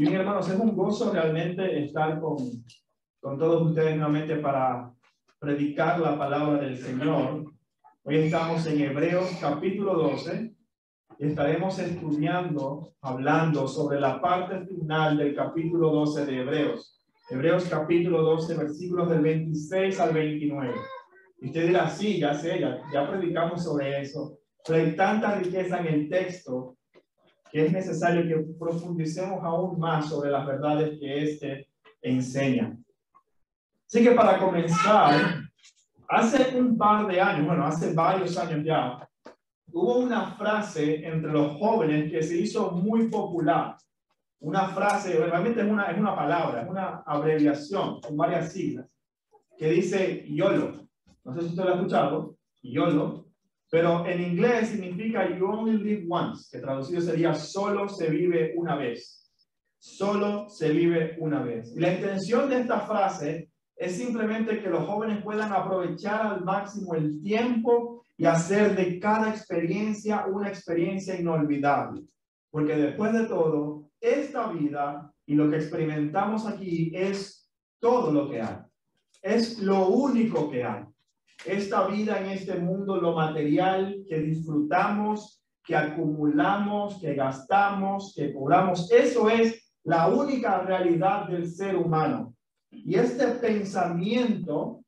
Bien, hermanos, es un gozo realmente estar con todos ustedes nuevamente para predicar la palabra del Señor. Hoy estamos en Hebreos capítulo 12 y estaremos estudiando, hablando sobre la parte final del capítulo 12 de Hebreos. Hebreos capítulo 12, versículos del 26 al 29. Y usted dirá, sí, ya sé, ya predicamos sobre eso. Pero hay tanta riqueza en el texto que es necesario que profundicemos aún más sobre las verdades que éste enseña. Así que para comenzar, hace un par de años, bueno, hace varios años ya, hubo una frase entre los jóvenes que se hizo muy popular. Una frase, realmente es una palabra, es una abreviación con varias siglas, que dice YOLO. No sé si usted lo ha escuchado, YOLO. Pero en inglés significa you only live once, que traducido sería solo se vive una vez. Solo se vive una vez. Y la intención de esta frase es simplemente que los jóvenes puedan aprovechar al máximo el tiempo y hacer de cada experiencia una experiencia inolvidable. Porque después de todo, esta vida y lo que experimentamos aquí es todo lo que hay. Es lo único que hay. Esta vida en este mundo, lo material que disfrutamos, que acumulamos, que gastamos, que cobramos, eso es la única realidad del ser humano. Y este pensamiento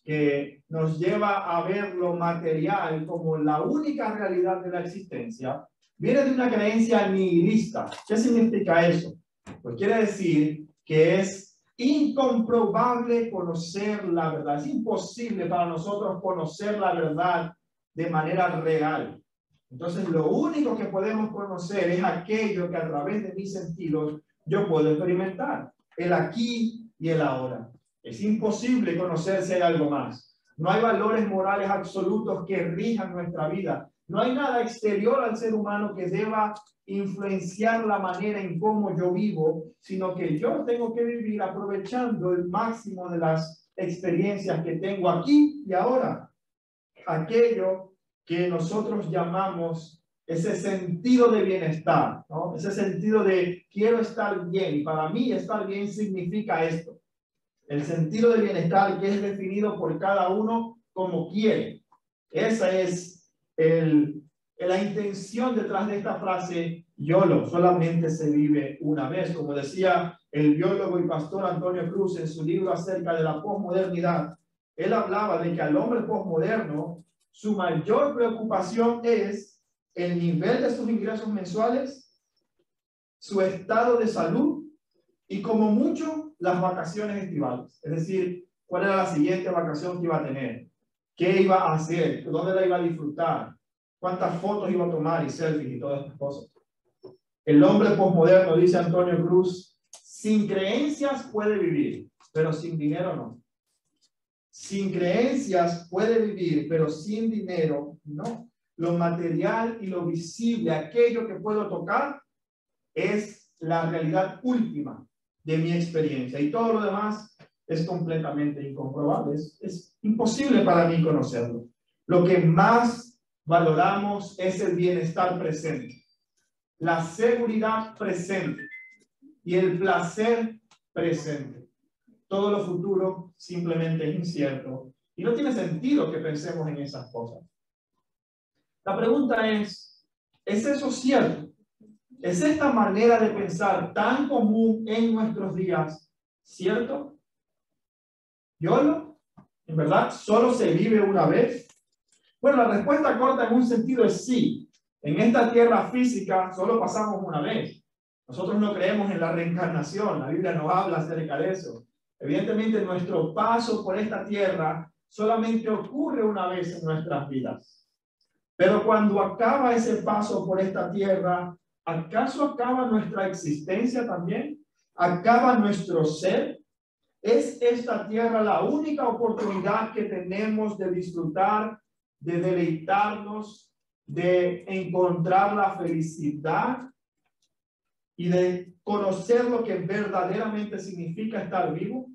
que nos lleva a ver lo material como la única realidad de la existencia, viene de una creencia nihilista. ¿Qué significa eso? Pues quiere decir que es incomprobable conocer la verdad. Es imposible para nosotros conocer la verdad de manera real. Entonces, lo único que podemos conocer es aquello que a través de mis sentidos yo puedo experimentar. El aquí y el ahora. Es imposible conocer si hay algo más. No hay valores morales absolutos que rijan nuestra vida. No hay nada exterior al ser humano que deba influenciar la manera en cómo yo vivo, sino que yo tengo que vivir aprovechando el máximo de las experiencias que tengo aquí y ahora. Aquello que nosotros llamamos ese sentido de bienestar, ¿no? Ese sentido de quiero estar bien, y para mí estar bien significa esto. El sentido de bienestar que es definido por cada uno como quiere. Esa es la intención detrás de esta frase, YOLO, solamente se vive una vez. Como decía el biólogo y pastor Antonio Cruz en su libro acerca de la posmodernidad, él hablaba de que al hombre posmoderno su mayor preocupación es el nivel de sus ingresos mensuales, su estado de salud y como mucho las vacaciones estivales. Es decir, cuál era la siguiente vacación que iba a tener, qué iba a hacer, dónde la iba a disfrutar, cuántas fotos iba a tomar y selfies y todas estas cosas. El hombre posmoderno, dice Antonio Cruz, sin creencias puede vivir, pero sin dinero no. Sin creencias puede vivir, pero sin dinero no. Lo material y lo visible, aquello que puedo tocar, es la realidad última de mi experiencia. Y todo lo demás es completamente incomprobable. Es imposible para mí conocerlo. Lo que más valoramos es el bienestar presente, la seguridad presente y el placer presente. Todo lo futuro simplemente es incierto y no tiene sentido que pensemos en esas cosas. La pregunta es eso cierto? ¿Es esta manera de pensar tan común en nuestros días cierto? ¿YOLO? ¿En verdad solo se vive una vez? Bueno, la respuesta corta en un sentido es sí. En esta tierra física solo pasamos una vez. Nosotros no creemos en la reencarnación. La Biblia no habla acerca de eso. Evidentemente, nuestro paso por esta tierra solamente ocurre una vez en nuestras vidas. Pero cuando acaba ese paso por esta tierra, ¿acaso acaba nuestra existencia también? ¿Acaba nuestro ser? ¿Es esta tierra la única oportunidad que tenemos de disfrutar, de deleitarnos, de encontrar la felicidad y de conocer lo que verdaderamente significa estar vivo?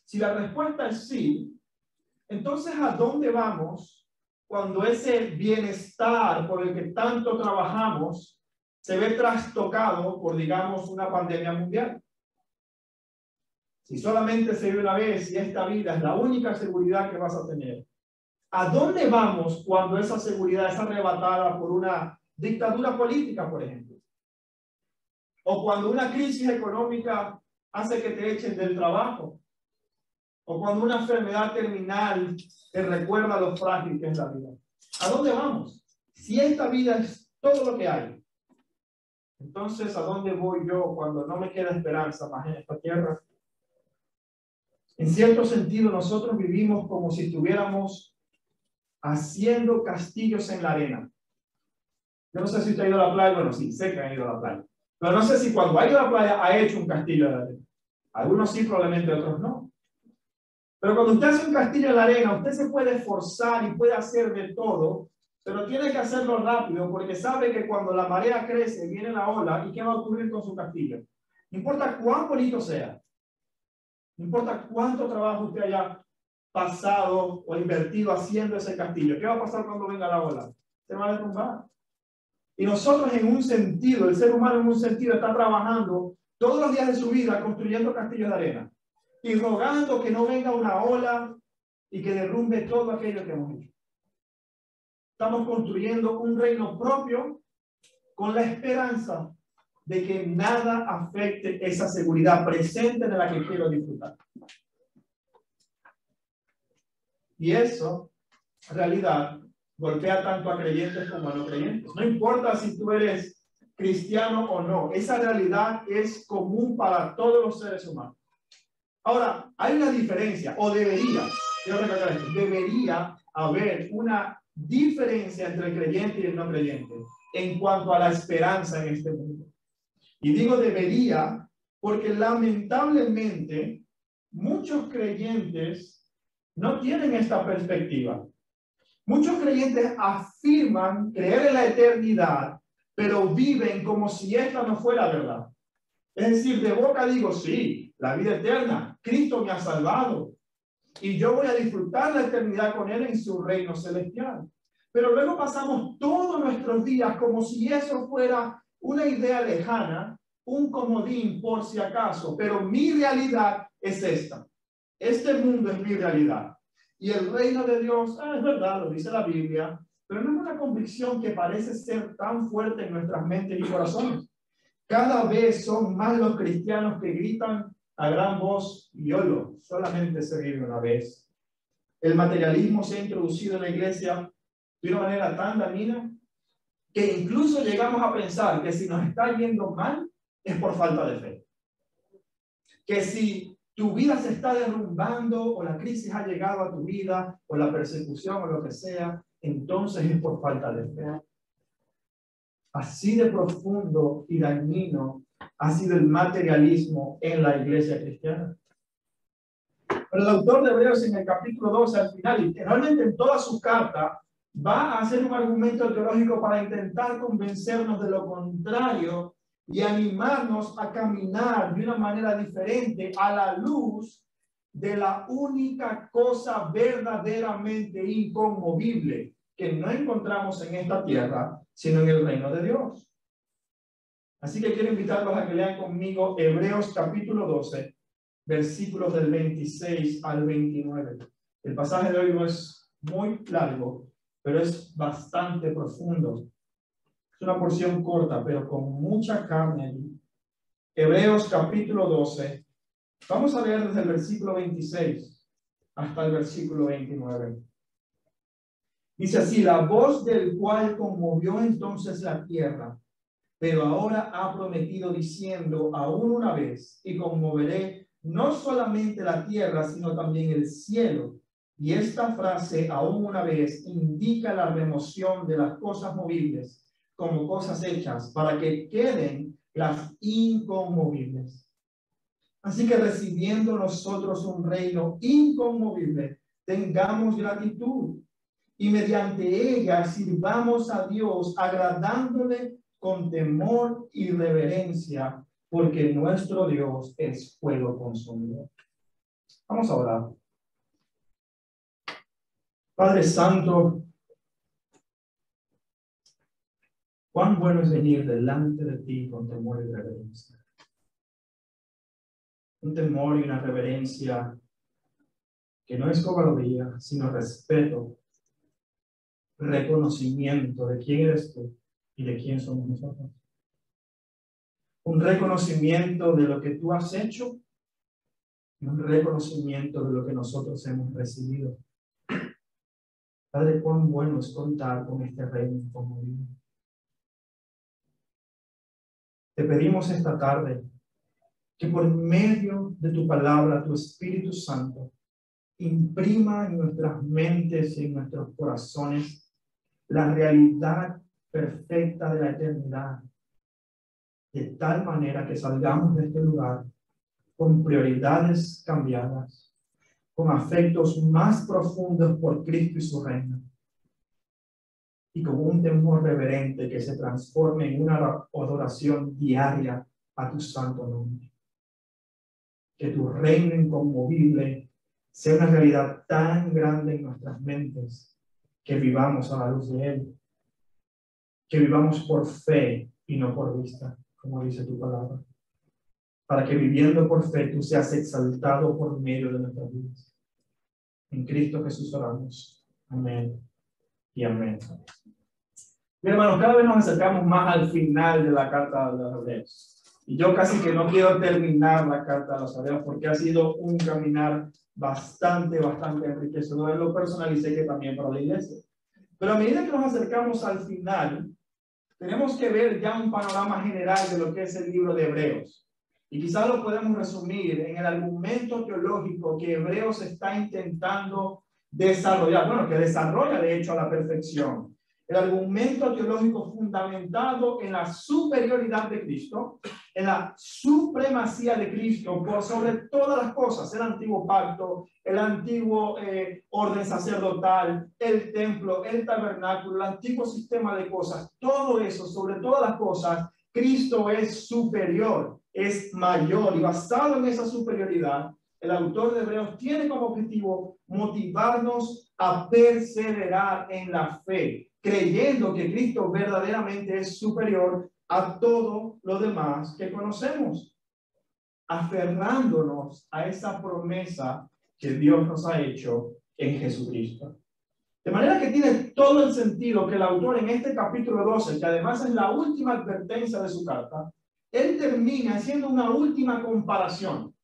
Si la respuesta es sí, entonces ¿a dónde vamos cuando ese bienestar por el que tanto trabajamos se ve trastocado por, digamos, una pandemia mundial. Si solamente se vive una vez y esta vida es la única seguridad que vas a tener, ¿a dónde vamos cuando esa seguridad es arrebatada por una dictadura política, por ejemplo? O cuando una crisis económica hace que te echen del trabajo. O cuando una enfermedad terminal te recuerda lo frágil que es la vida. ¿A dónde vamos? Si esta vida es todo lo que hay, entonces ¿a dónde voy yo cuando no me queda esperanza más en esta tierra? En cierto sentido, nosotros vivimos como si estuviéramos haciendo castillos en la arena. Yo no sé si usted ha ido a la playa. Bueno, sí, sé que ha ido a la playa. Pero no sé si cuando ha ido a la playa ha hecho un castillo en la arena. Algunos sí, probablemente otros no. Pero cuando usted hace un castillo en la arena, usted se puede esforzar y puede hacer de todo, pero tiene que hacerlo rápido porque sabe que cuando la marea crece, viene la ola, ¿y qué va a ocurrir con su castillo? No importa cuán bonito sea, no importa cuánto trabajo usted haya pasado o invertido haciendo ese castillo, ¿qué va a pasar cuando venga la ola? Se va a derrumbar. Y nosotros en un sentido, el ser humano en un sentido está trabajando todos los días de su vida construyendo castillos de arena y rogando que no venga una ola y que derrumbe todo aquello que hemos hecho. Estamos construyendo un reino propio con la esperanza de que nada afecte esa seguridad presente de la que quiero disfrutar. Y eso, en realidad, golpea tanto a creyentes como a no creyentes. No importa si tú eres cristiano o no, esa realidad es común para todos los seres humanos. Ahora, hay una diferencia, o debería, quiero recalcar esto, debería haber una diferencia entre el creyente y el no creyente en cuanto a la esperanza en este mundo. Y digo debería porque lamentablemente muchos creyentes no tienen esta perspectiva. Muchos creyentes afirman creer en la eternidad, pero viven como si esta no fuera verdad. Es decir, de boca digo, sí, la vida eterna, Cristo me ha salvado y yo voy a disfrutar la eternidad con Él en su reino celestial. Pero luego pasamos todos nuestros días como si eso fuera una idea lejana, un comodín por si acaso, pero mi realidad es esta. Este mundo es mi realidad. Y el reino de Dios, es verdad, lo dice la Biblia, pero no es una convicción que parece ser tan fuerte en nuestras mentes y corazones. Cada vez son más los cristianos que gritan a gran voz, YOLO, solamente se vive una vez. El materialismo se ha introducido en la iglesia de una manera tan dañina que incluso llegamos a pensar que si nos está yendo mal es por falta de fe. Que si tu vida se está derrumbando o la crisis ha llegado a tu vida o la persecución o lo que sea, entonces es por falta de fe. Así de profundo y dañino ha sido el materialismo en la iglesia cristiana. Pero el autor de Hebreos en el capítulo 12 al final, y realmente en toda su carta, va a hacer un argumento teológico para intentar convencernos de lo contrario y animarnos a caminar de una manera diferente a la luz de la única cosa verdaderamente inconmovible que no encontramos en esta tierra, sino en el reino de Dios. Así que quiero invitarlos a que lean conmigo Hebreos capítulo 12, versículos del 26 al 29. El pasaje de hoy no es muy largo, pero es bastante profundo. Es una porción corta, pero con mucha carne allí. Hebreos capítulo 12. Vamos a leer desde el versículo 26 hasta el versículo 29. Dice así: la voz del cual conmovió entonces la tierra, pero ahora ha prometido diciendo aún una vez, y conmoveré no solamente la tierra, sino también el cielo. Y esta frase, aún una vez, indica la remoción de las cosas movibles como cosas hechas, para que queden las inconmovibles. Así que recibiendo nosotros un reino inconmovible, tengamos gratitud y mediante ella sirvamos a Dios, agradándole con temor y reverencia, porque nuestro Dios es fuego consumidor. Vamos a orar. Padre Santo, Cuán bueno es venir delante de ti con temor y reverencia. Un temor y una reverencia que no es cobardía, sino respeto, reconocimiento de quién eres tú y de quién somos nosotros. Un reconocimiento de lo que tú has hecho y un reconocimiento de lo que nosotros hemos recibido. Padre, cuán bueno es contar con este reino como vida. Te pedimos esta tarde que por medio de tu palabra, tu Espíritu Santo, imprima en nuestras mentes y en nuestros corazones la realidad perfecta de la eternidad, de tal manera que salgamos de este lugar con prioridades cambiadas, con afectos más profundos por Cristo y su reino, y con un temor reverente que se transforme en una adoración diaria a tu santo nombre. Que tu reino inconmovible sea una realidad tan grande en nuestras mentes que vivamos a la luz de él, que vivamos por fe y no por vista, como dice tu palabra, para que viviendo por fe tú seas exaltado por medio de nuestras vidas. En Cristo Jesús oramos. Amén y amén. Bien, hermanos, cada vez nos acercamos más al final de la carta de los Hebreos. Y yo casi que no quiero terminar la carta de los Hebreos porque ha sido un caminar bastante enriquecedor en lo personal y sé que también para la iglesia. Pero a medida que nos acercamos al final, tenemos que ver ya un panorama general de lo que es el libro de Hebreos. Y quizás lo podemos resumir en el argumento teológico que Hebreos está intentando desarrollar, bueno, que desarrolla de hecho a la perfección. El argumento teológico fundamentado en la superioridad de Cristo, en la supremacía de Cristo por sobre todas las cosas, el antiguo pacto, el antiguo orden sacerdotal, el templo, el tabernáculo, el antiguo sistema de cosas, todo eso, sobre todas las cosas, Cristo es superior, es mayor, y basado en esa superioridad, el autor de Hebreos tiene como objetivo motivarnos a perseverar en la fe, creyendo que Cristo verdaderamente es superior a todo lo demás que conocemos, aferrándonos a esa promesa que Dios nos ha hecho en Jesucristo. De manera que tiene todo el sentido que el autor en este capítulo 12, que además es la última advertencia de su carta, él termina haciendo una última comparación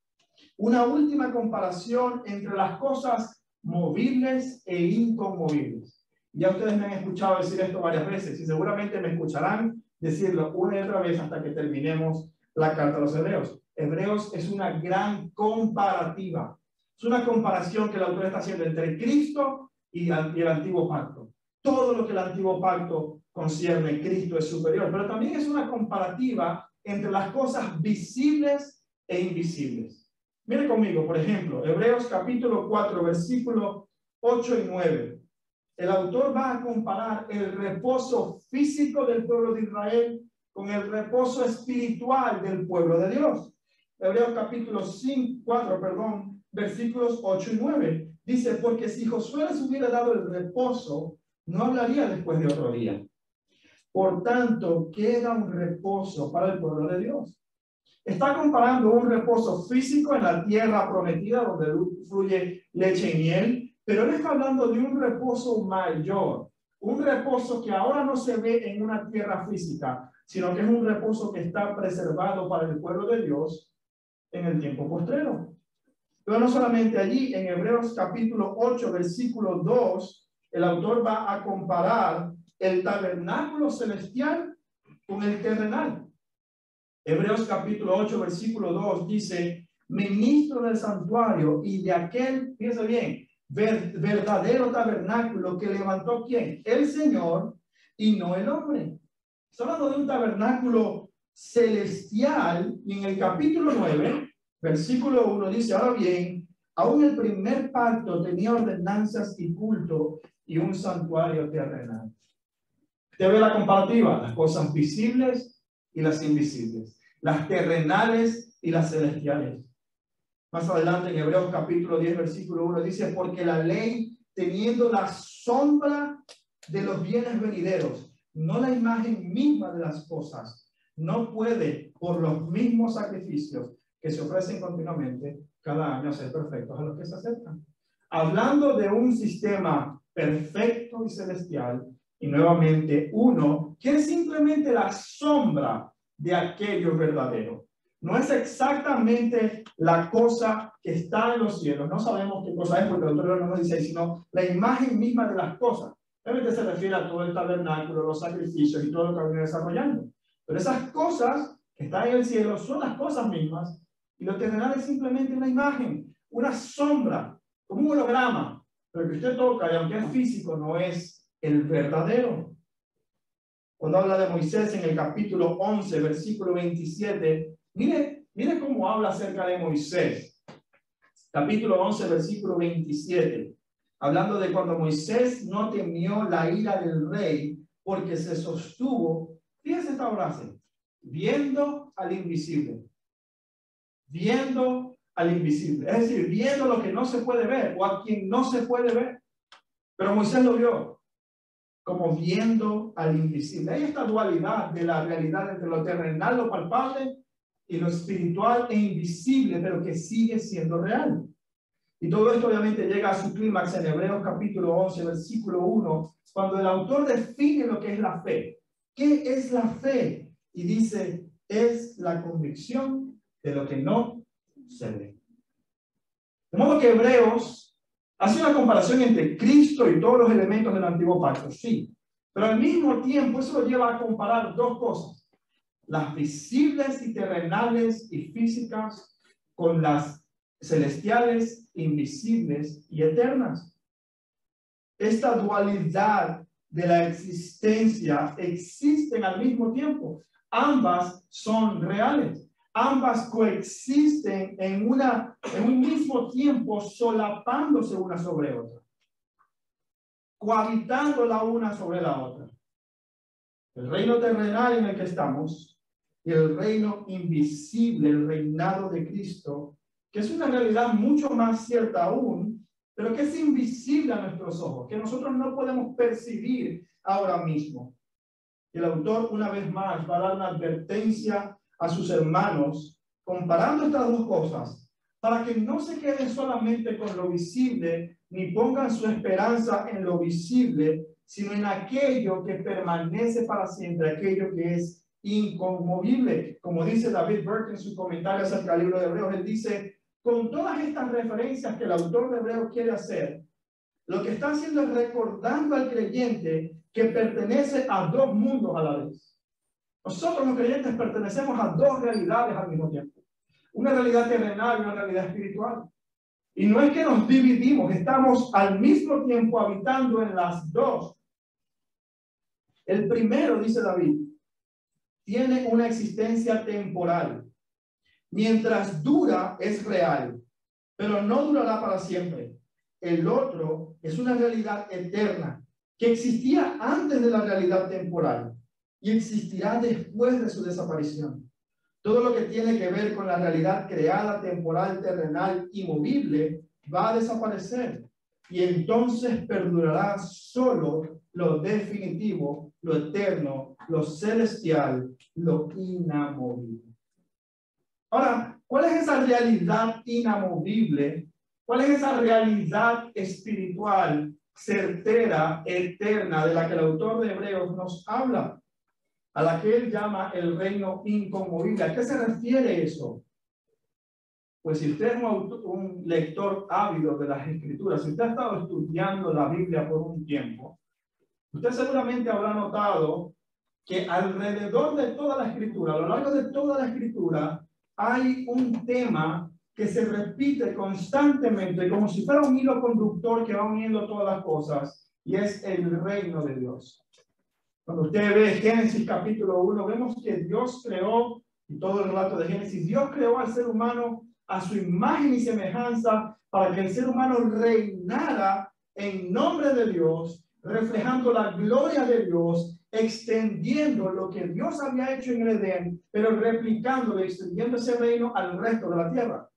entre las cosas movibles e inconmovibles. Ya ustedes me han escuchado decir esto varias veces y seguramente me escucharán decirlo una y otra vez hasta que terminemos la carta a los Hebreos. Hebreos es una gran comparativa. Es una comparación que el autor está haciendo entre Cristo y el antiguo pacto. Todo lo que el antiguo pacto concierne, Cristo es superior. Pero también es una comparativa entre las cosas visibles e invisibles. Mire conmigo, por ejemplo, Hebreos capítulo 4, versículos 8 y 9. El autor va a comparar el reposo físico del pueblo de Israel con el reposo espiritual del pueblo de Dios. Hebreos capítulo 4, versículos 8 y 9. Dice, porque si Josué les hubiera dado el reposo, no hablaría después de otro día. Por tanto, queda un reposo para el pueblo de Dios. Está comparando un reposo físico en la tierra prometida donde fluye leche y miel, pero él está hablando de un reposo mayor, un reposo que ahora no se ve en una tierra física, sino que es un reposo que está preservado para el pueblo de Dios en el tiempo postrero. Pero no solamente allí, en Hebreos capítulo 8, versículo 2, el autor va a comparar el tabernáculo celestial con el terrenal. Hebreos capítulo 8, versículo 2 dice, ministro del santuario y de aquel, fíjense bien, verdadero tabernáculo que levantó ¿quién? El Señor y no el hombre. Está hablando de un tabernáculo celestial y en el capítulo 9, versículo 1 dice, ahora bien, aún el primer pacto tenía ordenanzas y culto y un santuario terrenal. Usted ve la comparativa, las cosas visibles y las invisibles, las terrenales y las celestiales. Más adelante en Hebreos capítulo 10, versículo 1 dice, porque la ley, teniendo la sombra de los bienes venideros, no la imagen misma de las cosas, no puede, por los mismos sacrificios que se ofrecen continuamente cada año, ser perfectos a los que se acercan. Hablando de un sistema perfecto y celestial, y nuevamente uno que es simplemente la sombra de aquello verdadero. No es exactamente la cosa que está en los cielos. No sabemos qué cosa es porque el autor no nos dice, sino la imagen misma de las cosas. Realmente se refiere a todo el tabernáculo, los sacrificios y todo lo que viene desarrollando. Pero esas cosas que están en el cielo son las cosas mismas y lo terrenal es simplemente una imagen, una sombra, como un holograma, pero que usted toca y aunque es físico no es el verdadero. Cuando habla de Moisés en el capítulo 11, versículo 27, mire cómo habla acerca de Moisés. Capítulo 11, versículo 27. Hablando de cuando Moisés no temió la ira del rey porque se sostuvo. Fíjense esta frase. Viendo al invisible. Viendo al invisible. Es decir, viendo lo que no se puede ver o a quien no se puede ver. Pero Moisés lo vio. Como viendo al invisible. Hay esta dualidad de la realidad entre lo terrenal, lo palpable, y lo espiritual e invisible, pero que sigue siendo real. Y todo esto obviamente llega a su clímax en Hebreos capítulo 11, versículo 1, cuando el autor define lo que es la fe. ¿Qué es la fe? Y dice, es la convicción de lo que no se ve. De modo que Hebreos hace una comparación entre Cristo y todos los elementos del antiguo pacto, sí. Pero al mismo tiempo eso lo lleva a comparar dos cosas. Las visibles y terrenales y físicas con las celestiales, invisibles y eternas. Esta dualidad de la existencia existen al mismo tiempo. Ambas son reales. Ambas coexisten en un mismo tiempo, solapándose una sobre otra, cohabitando la una sobre la otra. El reino terrenal en el que estamos y el reino invisible, el reinado de Cristo, que es una realidad mucho más cierta aún, pero que es invisible a nuestros ojos, que nosotros no podemos percibir ahora mismo. Y el autor, una vez más, va a dar una advertencia a sus hermanos, comparando estas dos cosas, para que no se queden solamente con lo visible, ni pongan su esperanza en lo visible, sino en aquello que permanece para siempre, aquello que es inconmovible. Como dice David Burke en su comentario acerca del libro de Hebreos, él dice, con todas estas referencias que el autor de Hebreos quiere hacer, lo que está haciendo es recordando al creyente que pertenece a dos mundos a la vez. Nosotros los creyentes pertenecemos a dos realidades al mismo tiempo. Una realidad terrenal y una realidad espiritual. Y no es que nos dividimos, estamos al mismo tiempo habitando en las dos. El primero, dice David, tiene una existencia temporal. Mientras dura, es real, pero no durará para siempre. El otro es una realidad eterna que existía antes de la realidad temporal y existirá después de su desaparición. Todo lo que tiene que ver con la realidad creada, temporal, terrenal y movible va a desaparecer y entonces perdurará solo lo definitivo, lo eterno, lo celestial, lo inamovible. Ahora, ¿cuál es esa realidad inamovible? ¿Cuál es esa realidad espiritual, certera, eterna, de la que el autor de Hebreos nos habla? A la que él llama el reino inconmovible. ¿A qué se refiere eso? Pues si usted es un lector ávido de las Escrituras, si usted ha estado estudiando la Biblia por un tiempo, usted seguramente habrá notado que alrededor de toda la Escritura, a lo largo de toda la Escritura, hay un tema que se repite constantemente, como si fuera un hilo conductor que va uniendo todas las cosas, y es el reino de Dios. Cuando usted ve Génesis capítulo 1, vemos que Dios creó, y todo el relato de Génesis, Dios creó al ser humano a su imagen y semejanza para que el ser humano reinara en nombre de Dios, reflejando la gloria de Dios, extendiendo lo que Dios había hecho en el Edén, pero replicándolo y extendiendo ese reino al resto de la tierra.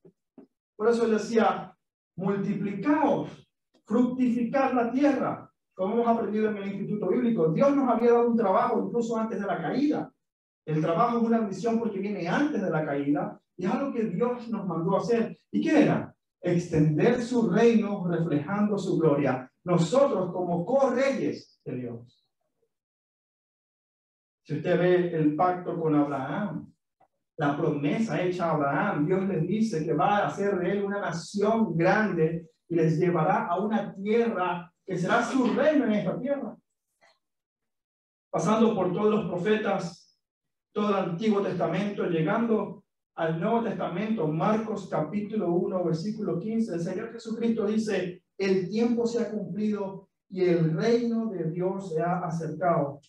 Por eso él decía, multiplicaos, fructificar la tierra, como hemos aprendido en el Instituto Bíblico, Dios nos había dado un trabajo incluso antes de la caída. El trabajo es una misión porque viene antes de la caída y es algo que Dios nos mandó a hacer. ¿Y qué era? Extender su reino reflejando su gloria. Nosotros como co-reyes de Dios. Si usted ve el pacto con Abraham, la promesa hecha a Abraham, Dios les dice que va a hacer de él una nación grande y les llevará a una tierra que será su reino en esta tierra. Pasando por todos los profetas, todo el Antiguo Testamento, llegando al Nuevo Testamento, Marcos capítulo 1, versículo 15, el Señor Jesucristo dice, el tiempo se ha cumplido y el reino de Dios se ha acercado.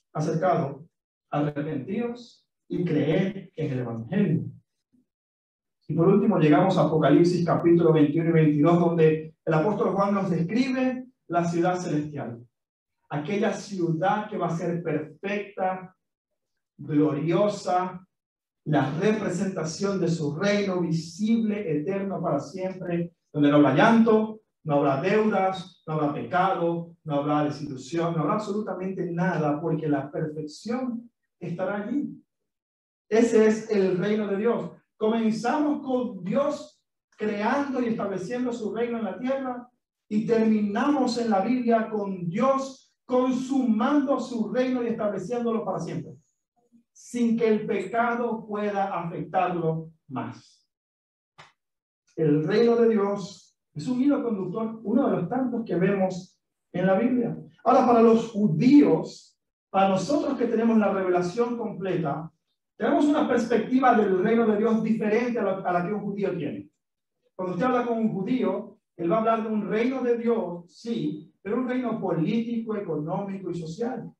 Arrepentidos y creed en el Evangelio. Y por último llegamos a Apocalipsis capítulo 21 y 22, donde el apóstol Juan nos describe la ciudad celestial. Aquella ciudad que va a ser perfecta, gloriosa, la representación de su reino visible, eterno para siempre, donde no habrá llanto, no habrá deudas, no habrá pecado, no habrá desilusión, no habrá absolutamente nada, porque la perfección estará allí. Ese es el reino de Dios. Comenzamos con Dios creando y estableciendo su reino en la tierra y terminamos en la Biblia con Dios consumando su reino y estableciéndolo para siempre, sin que el pecado pueda afectarlo más. El reino de Dios es un hilo conductor, uno de los tantos que vemos en la Biblia. Ahora, para los judíos, para nosotros que tenemos la revelación completa, tenemos una perspectiva del reino de Dios diferente a la que un judío tiene. Cuando usted habla con un judío, él va a hablar de un reino de Dios, sí, pero un reino político, económico y social.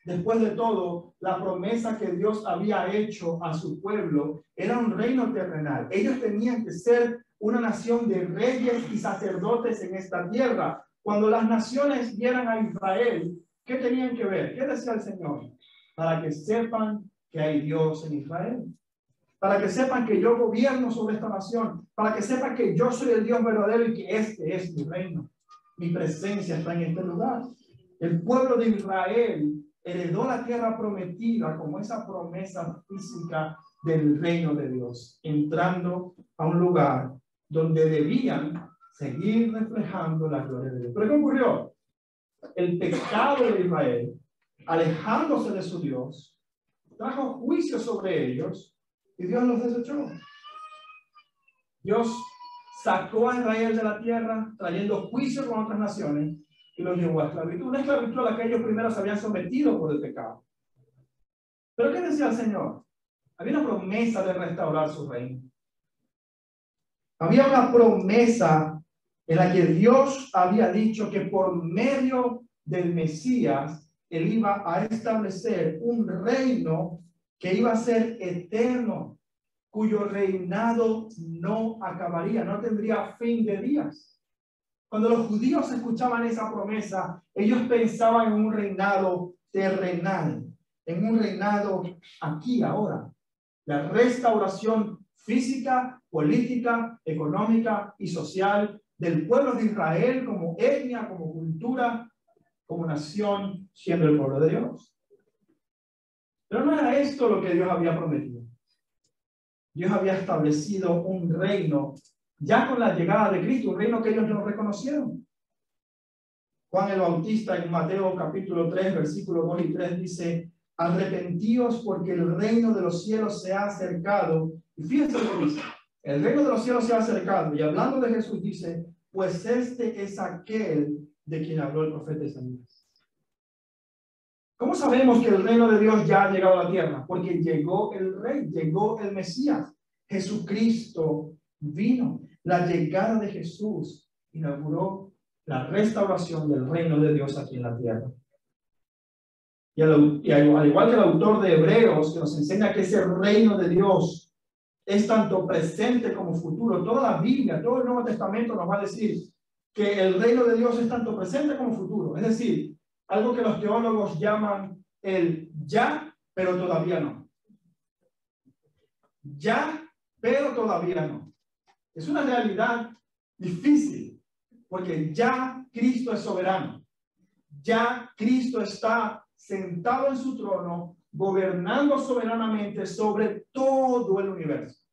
Después de todo, la promesa que Dios había hecho a su pueblo era un reino terrenal. Ellos tenían que ser una nación de reyes y sacerdotes en esta tierra. Cuando las naciones vieran a Israel, ¿qué tenían que ver? ¿Qué decía el Señor? Para que sepan que hay Dios en Israel. Para que sepan que yo gobierno sobre esta nación. Para que sepan que yo soy el Dios verdadero y que este es mi reino. Mi presencia está en este lugar. El pueblo de Israel heredó la tierra prometida como esa promesa física del reino de Dios, entrando a un lugar donde debían seguir reflejando la gloria de Dios. ¿Pero qué ocurrió? El pecado de Israel, alejándose de su Dios, trajo juicio sobre ellos y Dios los desechó. Dios sacó a Israel de la tierra, trayendo juicio con otras naciones, y los llevó a esclavitud. Una esclavitud a la que ellos primero se habían sometido por el pecado. ¿Pero qué decía el Señor? Había una promesa de restaurar su reino. Había una promesa en la que Dios había dicho que por medio del Mesías, Él iba a establecer un reino que iba a ser eterno, cuyo reinado no acabaría, no tendría fin de días. Cuando los judíos escuchaban esa promesa, ellos pensaban en un reinado terrenal, en un reinado aquí, ahora. La restauración física, política, económica y social del pueblo de Israel como etnia, como cultura, como nación, siendo el pueblo de Dios. Pero no era esto lo que Dios había prometido. Dios había establecido un reino ya con la llegada de Cristo, un reino que ellos no reconocieron. Juan el Bautista en Mateo capítulo 3, versículos 2 y 3 dice, arrepentíos porque el reino de los cielos se ha acercado. Y fíjense lo que dice, el reino de los cielos se ha acercado. Y hablando de Jesús dice, pues este es aquel de quien habló el profeta Isaías. ¿Cómo sabemos que el reino de Dios ya ha llegado a la tierra? Porque llegó el rey, llegó el Mesías. Jesucristo vino. La llegada de Jesús inauguró la restauración del reino de Dios aquí en la tierra. Y al igual que el autor de Hebreos, que nos enseña que ese reino de Dios es tanto presente como futuro, toda la Biblia, todo el Nuevo Testamento nos va a decir que el reino de Dios es tanto presente como futuro. Es decir, algo que los teólogos llaman el ya, pero todavía no. Ya, pero todavía no. Es una realidad difícil, porque ya Cristo es soberano. Ya Cristo está sentado en su trono, gobernando soberanamente sobre todo el universo.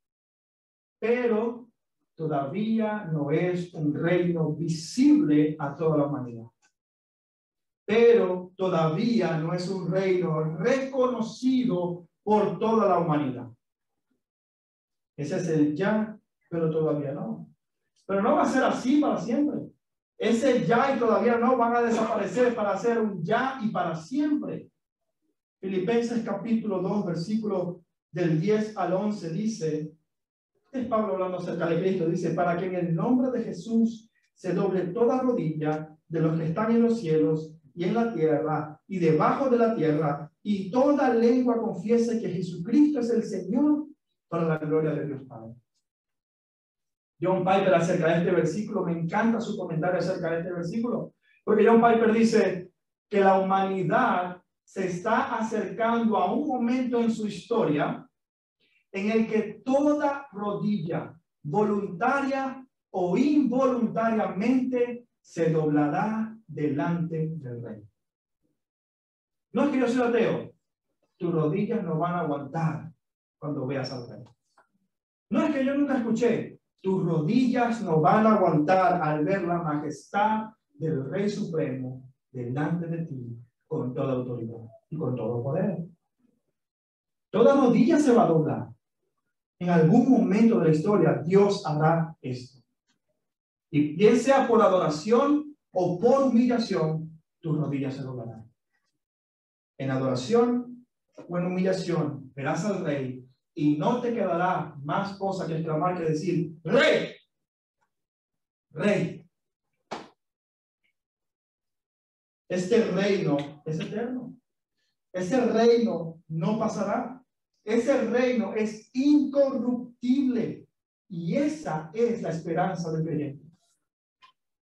Pero todavía no es un reino visible a toda la humanidad. Pero todavía no es un reino reconocido por toda la humanidad. Ese es el ya, pero todavía no. Pero no va a ser así para siempre. Ese ya y todavía no van a desaparecer para ser un ya y para siempre. Filipenses capítulo 2, versículo del 10 al 11 dice, es Pablo hablando acerca de Cristo, dice, para que en el nombre de Jesús se doble toda rodilla de los que están en los cielos y en la tierra y debajo de la tierra, y toda lengua confiese que Jesucristo es el Señor, para la gloria de Dios Padre. John Piper acerca de este versículo, me encanta su comentario acerca de este versículo, porque John Piper dice que la humanidad se está acercando a un momento en su historia en el que toda rodilla, voluntaria o involuntariamente, se doblará delante del Rey. No es que yo sea ateo, tus rodillas no van a aguantar cuando veas al Rey. No es que yo nunca escuché, tus rodillas no van a aguantar al ver la majestad del Rey Supremo delante de ti con toda autoridad y con todo poder. Toda rodilla se va a doblar. En algún momento de la historia Dios hará esto. Y bien sea por adoración o por humillación, tus rodillas se doblarán. En adoración o en humillación verás al Rey y no te quedará más cosa que exclamar que decir, Rey, Rey. Este reino es eterno. Ese reino no pasará. Ese reino es incorruptible. Y esa es la esperanza del creyente.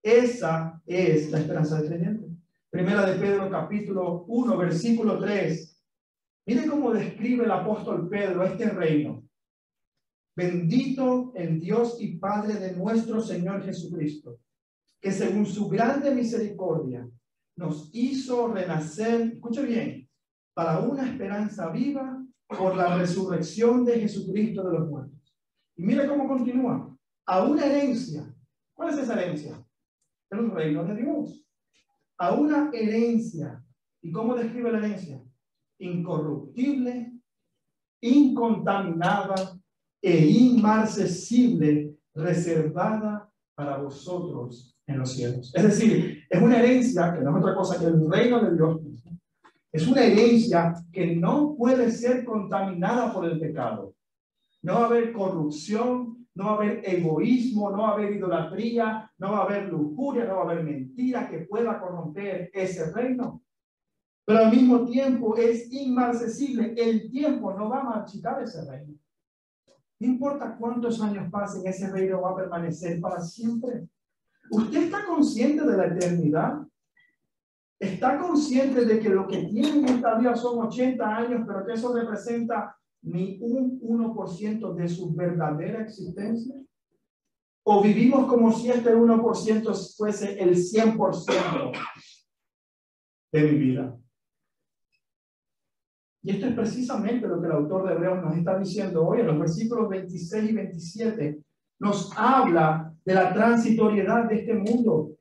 Esa es la esperanza del creyente. Primera de Pedro, capítulo 1, versículo 3. Mire cómo describe el apóstol Pedro este reino. Bendito el Dios y Padre de nuestro Señor Jesucristo, que según su grande misericordia nos hizo renacer, escucha bien, para una esperanza viva por la resurrección de Jesucristo de los muertos. Y mire cómo continúa. A una herencia. ¿Cuál es esa herencia? El reino de Dios. A una herencia. ¿Y cómo describe la herencia? Incorruptible, incontaminada e inmarcesible, reservada para vosotros en los cielos. Es decir, es una herencia que no es otra cosa que el reino de Dios. Es una herencia que no puede ser contaminada por el pecado. No va a haber corrupción, no va a haber egoísmo, no va a haber idolatría, no va a haber lujuria, no va a haber mentira que pueda corromper ese reino. Pero al mismo tiempo es inmarcesible. El tiempo no va a marchitar ese reino. No importa cuántos años pasen, ese reino va a permanecer para siempre. ¿Usted está consciente de la eternidad? ¿Está consciente de que lo que tiene en esta vida son 80 años, pero que eso representa ni un 1% de su verdadera existencia? ¿O vivimos como si este 1% fuese el 100% de mi vida? Y esto es precisamente lo que el autor de Hebreos nos está diciendo hoy en los versículos 26 y 27. Nos habla de la transitoriedad de este mundo.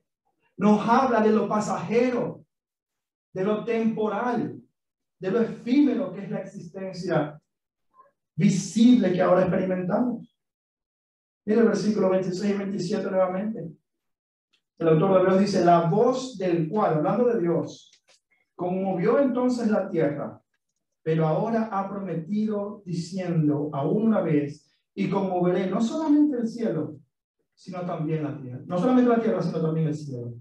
Nos habla de lo pasajero, de lo temporal, de lo efímero que es la existencia visible que ahora experimentamos. Mira el versículo 26 y 27 nuevamente. El autor de Hebreos dice, la voz del cual, hablando de Dios, conmovió entonces la tierra, pero ahora ha prometido diciendo aún una vez, y conmoveré no solamente el cielo, sino también la tierra. No solamente la tierra, sino también el cielo.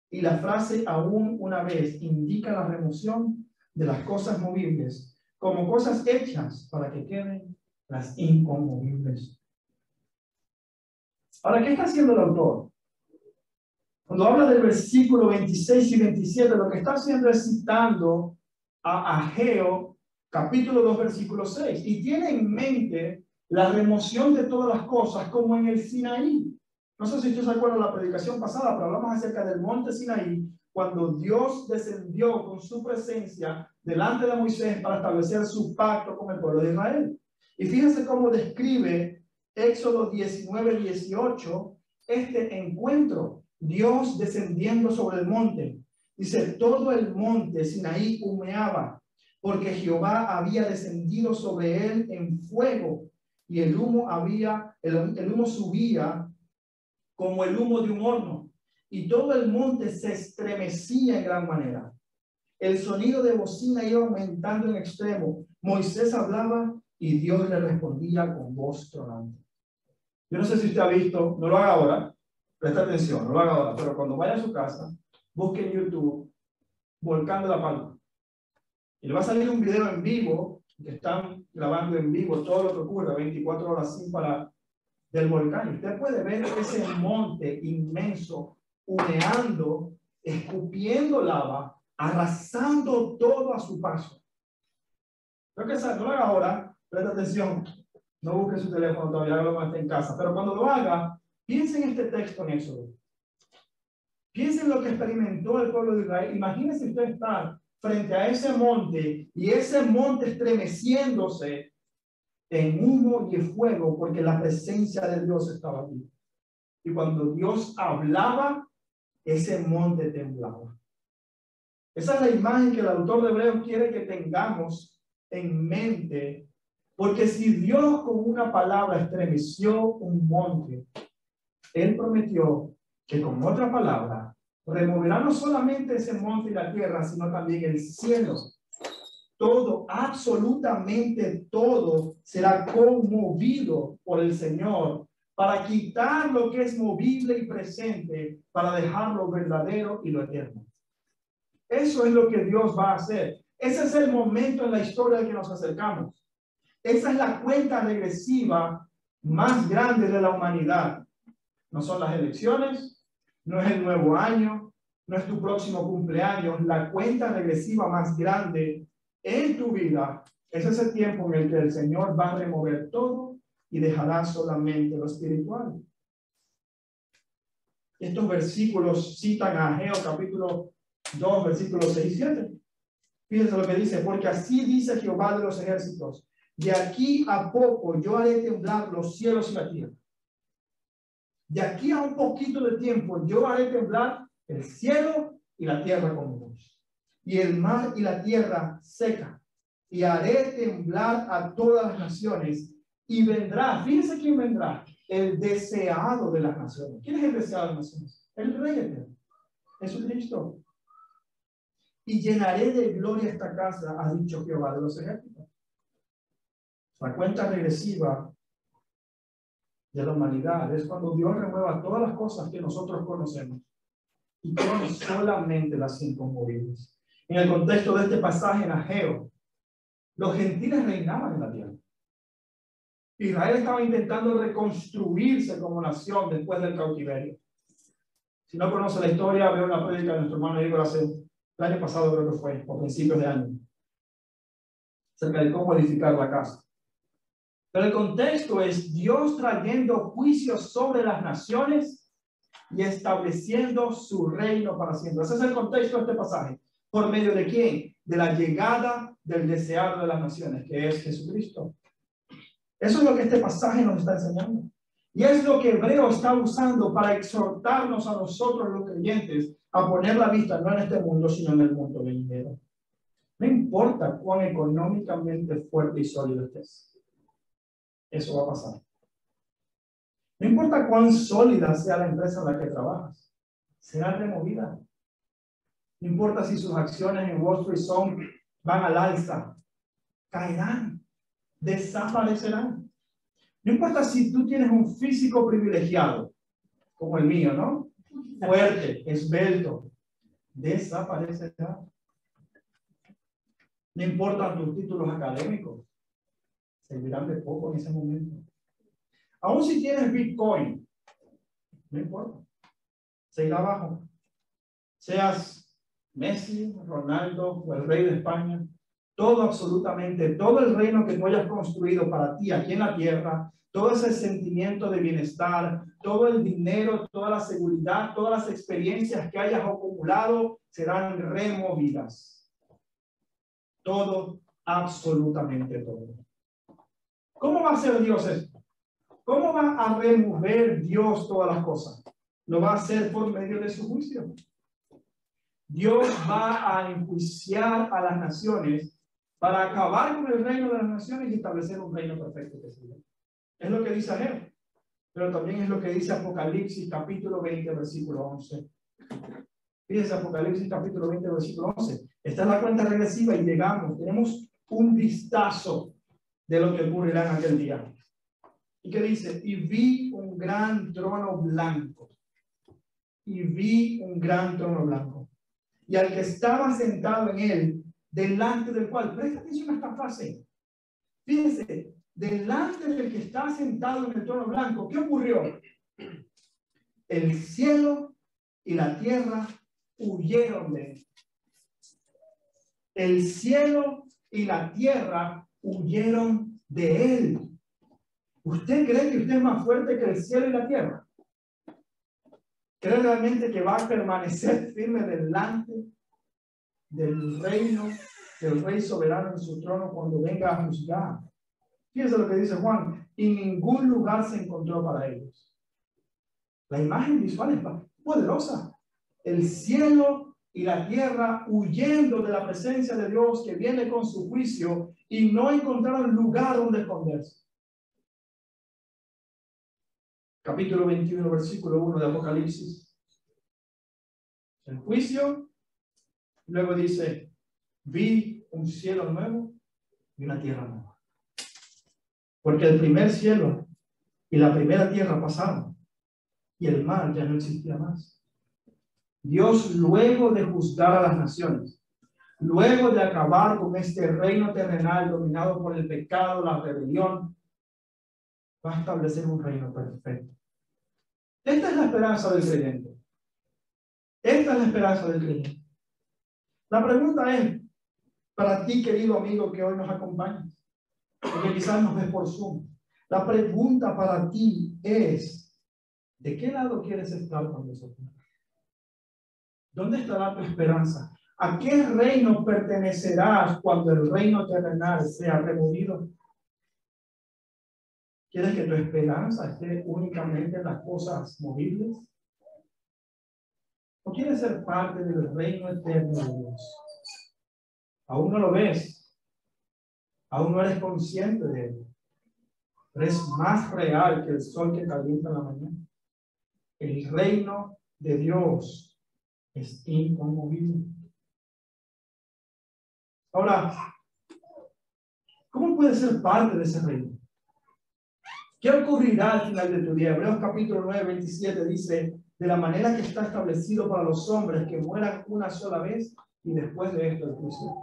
Y la frase aún una vez indica la remoción de las cosas movibles como cosas hechas para que queden las inconmovibles. Ahora, ¿qué está haciendo el autor? Cuando habla del versículo 26 y 27, lo que está haciendo es citando a Ageo, capítulo 2, versículo 6, y tiene en mente la remoción de todas las cosas como en el Sinaí. No sé si usted se acuerda de la predicación pasada, pero hablamos acerca del monte Sinaí, cuando Dios descendió con su presencia delante de Moisés para establecer su pacto con el pueblo de Israel. Y fíjense cómo describe Éxodo 19:18 este encuentro. Dios descendiendo sobre el monte. Dice, todo el monte Sinaí humeaba, porque Jehová había descendido sobre él en fuego, y el humo subía como el humo de un horno, y todo el monte se estremecía en gran manera. El sonido de bocina iba aumentando en extremo. Moisés hablaba y Dios le respondía con voz tronante. Yo no sé si usted ha visto, no lo haga ahora, presta atención, no lo haga ahora, pero cuando vaya a su casa, busque en YouTube Volcán de la Palma. Y le va a salir un video en vivo, que están grabando en vivo todo lo que ocurre 24 horas sin parar del volcán. Y usted puede ver ese monte inmenso, humeando, escupiendo lava, arrasando todo a su paso. Creo que no lo haga ahora, presta atención, no busque su teléfono todavía, hágalo cuando esté en casa, pero cuando lo haga, piense en este texto en Éxodo. Piense en lo que experimentó el pueblo de Israel. Imagínese usted estar frente a ese monte y ese monte estremeciéndose en humo y en fuego porque la presencia de Dios estaba allí. Y cuando Dios hablaba, ese monte temblaba. Esa es la imagen que el autor de Hebreos quiere que tengamos en mente, porque si Dios con una palabra estremeció un monte, Él prometió que con otra palabra removerá no solamente ese monte y la tierra, sino también el cielo. Todo, absolutamente todo, será conmovido por el Señor para quitar lo que es movible y presente, para dejarlo verdadero y lo eterno. Eso es lo que Dios va a hacer. Ese es el momento en la historia al que nos acercamos. Esa es la cuenta regresiva más grande de la humanidad. No son las elecciones, no es el nuevo año, no es tu próximo cumpleaños. La cuenta regresiva más grande en tu vida es ese tiempo en el que el Señor va a remover todo y dejará solamente lo espiritual. Estos versículos citan a Ageo capítulo 2, versículos 6 y 7. Fíjense lo que dice, porque así dice Jehová de los ejércitos, de aquí a poco yo haré temblar los cielos y la tierra. De aquí a un poquito de tiempo yo haré temblar el cielo y la tierra con voz, y el mar y la tierra seca, y haré temblar a todas las naciones, y vendrá, fíjense quién vendrá, el deseado de las naciones. ¿Quién es el deseado de las naciones? El Rey eterno, Jesucristo. Y llenaré de gloria esta casa, ha dicho Jehová de los ejércitos. La cuenta regresiva de la humanidad es cuando Dios remueva todas las cosas que nosotros conocemos y quedan solamente las inconmovibles. En el contexto de este pasaje en Ageo, los gentiles reinaban en la tierra. Israel estaba intentando reconstruirse como nación después del cautiverio. Si no conoce la historia, veo una prédica de nuestro hermano Igor el año pasado, creo que fue, o principios de año, acerca de cómo edificar la casa. Pero el contexto es Dios trayendo juicios sobre las naciones y estableciendo su reino para siempre. Ese es el contexto de este pasaje. ¿Por medio de quién? De la llegada del deseado de las naciones, que es Jesucristo. Eso es lo que este pasaje nos está enseñando. Y es lo que Hebreo está usando para exhortarnos a nosotros los creyentes a poner la vista no en este mundo, sino en el mundo venidero. No importa cuán económicamente fuerte y sólido estés. Eso va a pasar. No importa cuán sólida sea la empresa en la que trabajas. Será removida. No importa si sus acciones en Wall Street van al alza. Caerán. Desaparecerán. No importa si tú tienes un físico privilegiado, como el mío, ¿no? Fuerte, esbelto. Desaparecerá. No importan tus títulos académicos. Servirán de poco en ese momento. Aún si tienes Bitcoin, no importa. Se irá abajo. Seas Messi, Ronaldo o el rey de España, todo, absolutamente todo el reino que tú hayas construido para ti aquí en la tierra, todo ese sentimiento de bienestar, todo el dinero, toda la seguridad, todas las experiencias que hayas acumulado serán removidas. Todo, absolutamente todo. ¿Cómo va a hacer Dios esto? ¿Cómo va a remover Dios todas las cosas? Lo va a hacer por medio de su juicio. Dios va a enjuiciar a las naciones para acabar con el reino de las naciones y establecer un reino perfecto que es Dios. Es lo que dice Ageo, pero también es lo que dice Apocalipsis capítulo 20, versículo 11. Fíjense, Apocalipsis capítulo 20, versículo 11. Esta es la cuenta regresiva y llegamos, tenemos un vistazo de lo que ocurrirá en aquel día. ¿Y qué dice? Y vi un gran trono blanco. Y vi un gran trono blanco. Y al que estaba sentado en él, delante del cual, presta atención a esta frase. Fíjense, delante del que está sentado en el trono blanco, ¿qué ocurrió? El cielo y la tierra huyeron de él. El cielo y la tierra huyeron de él. ¿Usted cree que usted es más fuerte que el cielo y la tierra? ¿Cree realmente que va a permanecer firme delante del reino del rey soberano en su trono cuando venga a juzgar? Fíjense lo que dice Juan. Y ningún lugar se encontró para ellos. La imagen visual es poderosa. El cielo y la tierra huyendo de la presencia de Dios que viene con su juicio y no encontraron lugar donde esconderse. Capítulo 21, versículo 1 de Apocalipsis. El juicio. Luego dice, vi un cielo nuevo y una tierra nueva. Porque el primer cielo y la primera tierra pasaron y el mar ya no existía más. Dios, luego de juzgar a las naciones, luego de acabar con este reino terrenal dominado por el pecado, la rebelión, va a establecer un reino perfecto. Esta es la esperanza del creyente. Esta es la esperanza del creyente. La pregunta es, para ti, querido amigo que hoy nos acompañas, porque quizás nos ves por Zoom, la pregunta para ti es, ¿de qué lado quieres estar cuando eso ocurra? ¿Dónde estará tu esperanza? ¿A qué reino pertenecerás cuando el reino terrenal sea removido? ¿Quieres que tu esperanza esté únicamente en las cosas movibles? ¿O quieres ser parte del reino eterno de Dios? Aún no lo ves. Aún no eres consciente de él. Pero es más real que el sol que calienta en la mañana. El reino de Dios es inconmovible. Ahora, ¿cómo puedes ser parte de ese reino? ¿Qué ocurrirá al final de tu día? Hebreos capítulo 9, 27 dice, de la manera que está establecido para los hombres que mueran una sola vez y después de esto el juicio.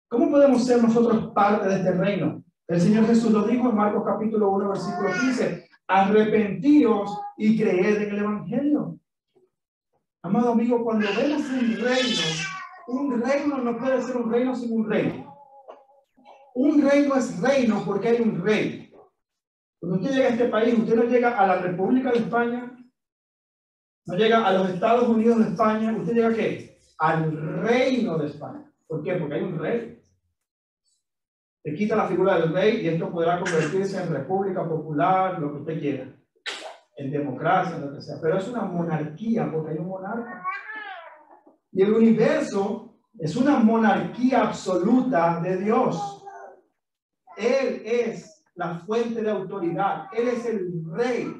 ¿Cómo podemos ser nosotros parte de este reino? El Señor Jesús lo dijo en Marcos capítulo 1, versículo 15, arrepentíos y creed en el Evangelio. Amado amigo, cuando vemos un reino no puede ser un reino sin un rey. Un reino es reino porque hay un rey. Cuando usted llega a este país, usted no llega a la República de España, no llega a los Estados Unidos de España, usted llega ¿a qué? Al reino de España. ¿Por qué? Porque hay un rey. Se quita la figura del rey y esto podrá convertirse en república popular, lo que usted quiera, en democracia, lo que sea, pero es una monarquía porque hay un monarca. Y el universo es una monarquía absoluta de Dios. Él es la fuente de autoridad. Él es el rey.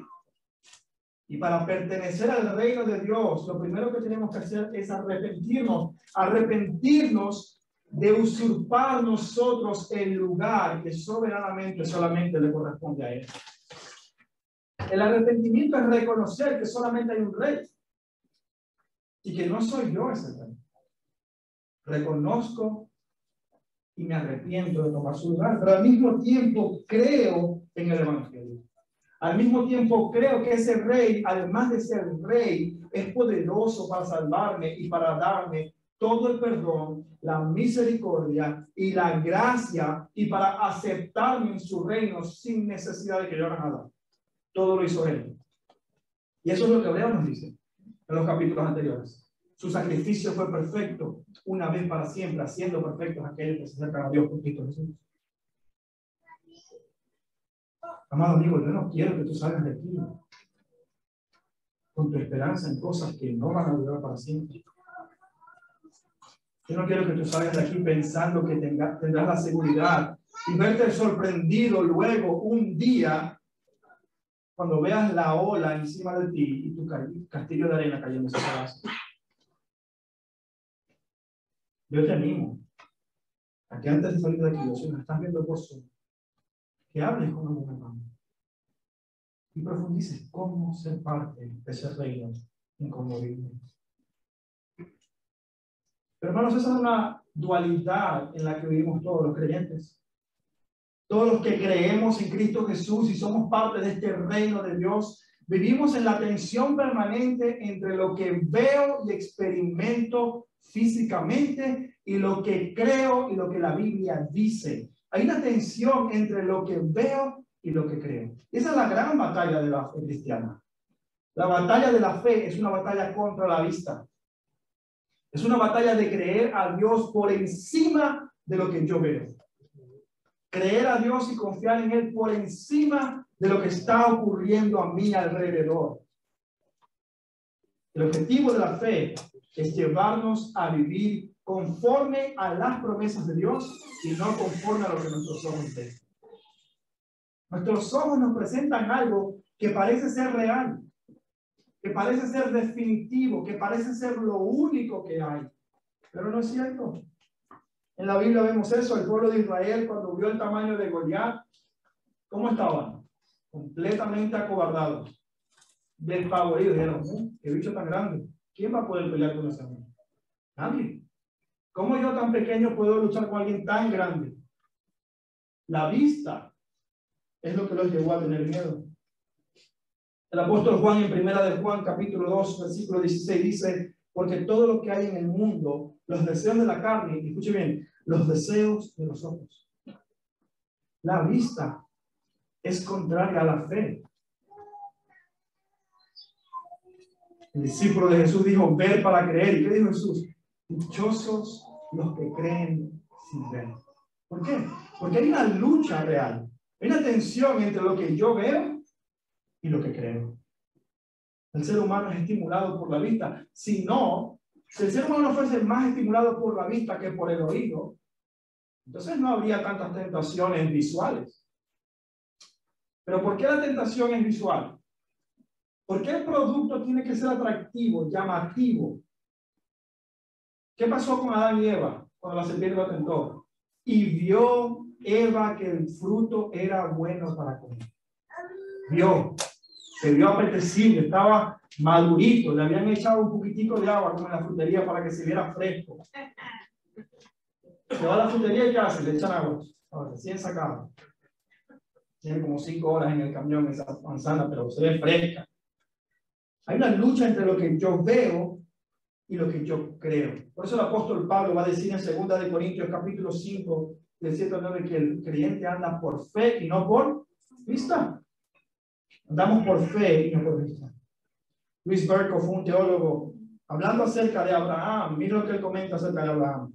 Y para pertenecer al reino de Dios, lo primero que tenemos que hacer es arrepentirnos de usurpar nosotros el lugar que soberanamente solamente le corresponde a Él. El arrepentimiento es reconocer que solamente hay un rey y que no soy yo ese rey. Reconozco y me arrepiento de tomar su lugar, pero al mismo tiempo creo en el Evangelio. Al mismo tiempo creo que ese rey, además de ser rey, es poderoso para salvarme y para darme todo el perdón, la misericordia y la gracia, y para aceptarme en su reino sin necesidad de que yo haga nada. Todo lo hizo Él. Y eso es lo que Hebreos nos dice en los capítulos anteriores. Su sacrificio fue perfecto, una vez para siempre, haciendo perfectos aquellos que se acercan a Dios por Cristo Jesús. Amado amigo, yo no quiero que tú salgas de aquí con tu esperanza en cosas que no van a durar para siempre. Yo no quiero que tú salgas de aquí pensando que tendrás la seguridad y verte sorprendido luego un día cuando veas la ola encima de ti y tu castillo de arena cayendo en ese pedazo. Yo te animo a que antes de salir de aquí, si me estás viendo por Zoom, que hables con algún hermano y profundices cómo ser parte de ese reino inconmovible. Pero hermanos, esa es una dualidad en la que vivimos todos los creyentes. Todos los que creemos en Cristo Jesús y somos parte de este reino de Dios, vivimos en la tensión permanente entre lo que veo y experimento físicamente y lo que creo y lo que la Biblia dice. Hay una tensión entre lo que veo y lo que creo. Esa es la gran batalla de la fe cristiana. La batalla de la fe es una batalla contra la vista. Es una batalla de creer a Dios por encima de lo que yo veo. Creer a Dios y confiar en Él por encima de lo que está ocurriendo a mi alrededor. El objetivo de la fe es llevarnos a vivir conforme a las promesas de Dios y no conforme a lo que nuestros ojos ven. Nuestros ojos nos presentan algo que parece ser real, que parece ser definitivo, que parece ser lo único que hay, pero no es cierto. En la Biblia vemos eso. El pueblo de Israel, cuando vio el tamaño de Goliat, ¿cómo estaban? Completamente acobardados, despavoridos. Dijeron, qué bicho tan grande, ¿quién va a poder pelear con ese hombre? Nadie. ¿Cómo yo tan pequeño puedo luchar con alguien tan grande? La vista es lo que los llevó a tener miedo. El apóstol Juan, en primera de Juan, capítulo 2, versículo 16, dice: porque todo lo que hay en el mundo, los deseos de la carne, y escuche bien, los deseos de los ojos. La vista es contraria a la fe. El discípulo de Jesús dijo: ver para creer. ¿Y qué dijo Jesús? Dichosos los que creen sin ver. ¿Por qué? Porque hay una lucha real. Hay una tensión entre lo que yo veo y lo que creo. El ser humano es estimulado por la vista. Si el ser humano fuese más estimulado por la vista que por el oído, entonces no habría tantas tentaciones visuales. Pero ¿por qué la tentación es visual? ¿Por qué el producto tiene que ser atractivo, llamativo? ¿Qué pasó con Adán y Eva cuando la serpiente lo tentó? Y vio Eva que el fruto era bueno para comer. Se vio apetecible, estaba madurito, le habían echado un poquitico de agua como en la frutería para que se viera fresco. Se va a la frutería y ¿qué hace? Le echan agua, recién sacado. Tiene como 5 horas en el camión esa manzana, pero se ve fresca. Hay una lucha entre lo que yo veo y lo que yo creo. Por eso el apóstol Pablo va a decir en 2 de Corintios capítulo 5, del 7 al 9, que el creyente anda por fe y no por vista. Andamos por fe y no por vista. Luis Berkov fue un teólogo hablando acerca de Abraham. Mira lo que él comenta acerca de Abraham.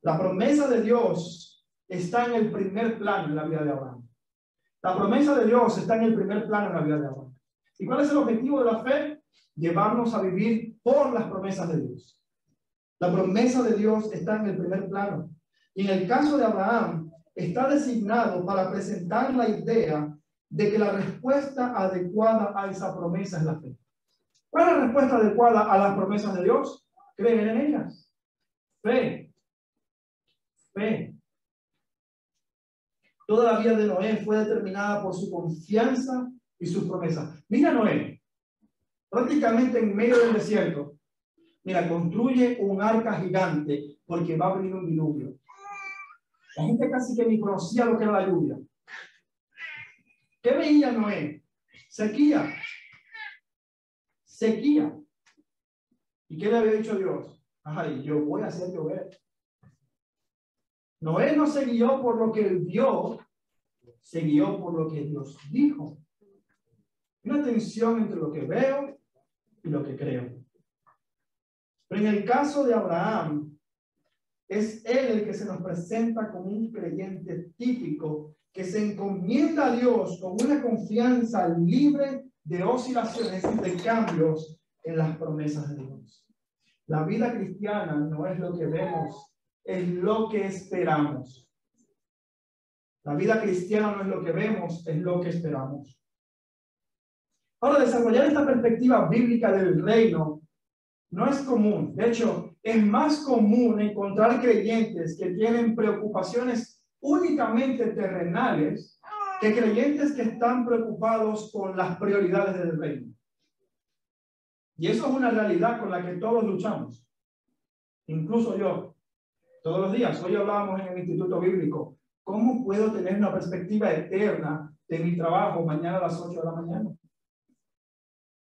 La promesa de Dios está en el primer plano en la vida de Abraham. La promesa de Dios está en el primer plano en la vida de Abraham. ¿Y cuál es el objetivo de la fe? Llevarnos a vivir por las promesas de Dios. La promesa de Dios está en el primer plano. Y en el caso de Abraham, está designado para presentar la idea de que la respuesta adecuada a esa promesa es la fe. ¿Cuál es la respuesta adecuada a las promesas de Dios? Creer en ellas. Fe. Fe. Toda la vida de Noé fue determinada por su confianza y sus promesas. Mira Noé, prácticamente en medio del desierto. Mira, construye un arca gigante porque va a venir un diluvio. La gente casi que ni conocía lo que era la lluvia. ¿Qué veía Noé? Sequía. Sequía. ¿Y qué le había dicho Dios? ay, yo voy a hacer llover. Noé no se guió por lo que él vio, se guió por lo que Dios dijo. Una tensión entre lo que veo y lo que creo. Pero en el caso de Abraham, es él el que se nos presenta como un creyente típico que se encomienda a Dios con una confianza libre de oscilaciones y de cambios en las promesas de Dios. La vida cristiana no es lo que vemos, es lo que esperamos. La vida cristiana no es lo que vemos, es lo que esperamos. Ahora, desarrollar esta perspectiva bíblica del reino no es común. De hecho, es más común encontrar creyentes que tienen preocupaciones únicamente terrenales que creyentes que están preocupados con las prioridades del reino. Y eso es una realidad con la que todos luchamos. Incluso yo, todos los días. Hoy hablábamos en el Instituto Bíblico. ¿Cómo puedo tener una perspectiva eterna de mi trabajo mañana a las 8 de la mañana?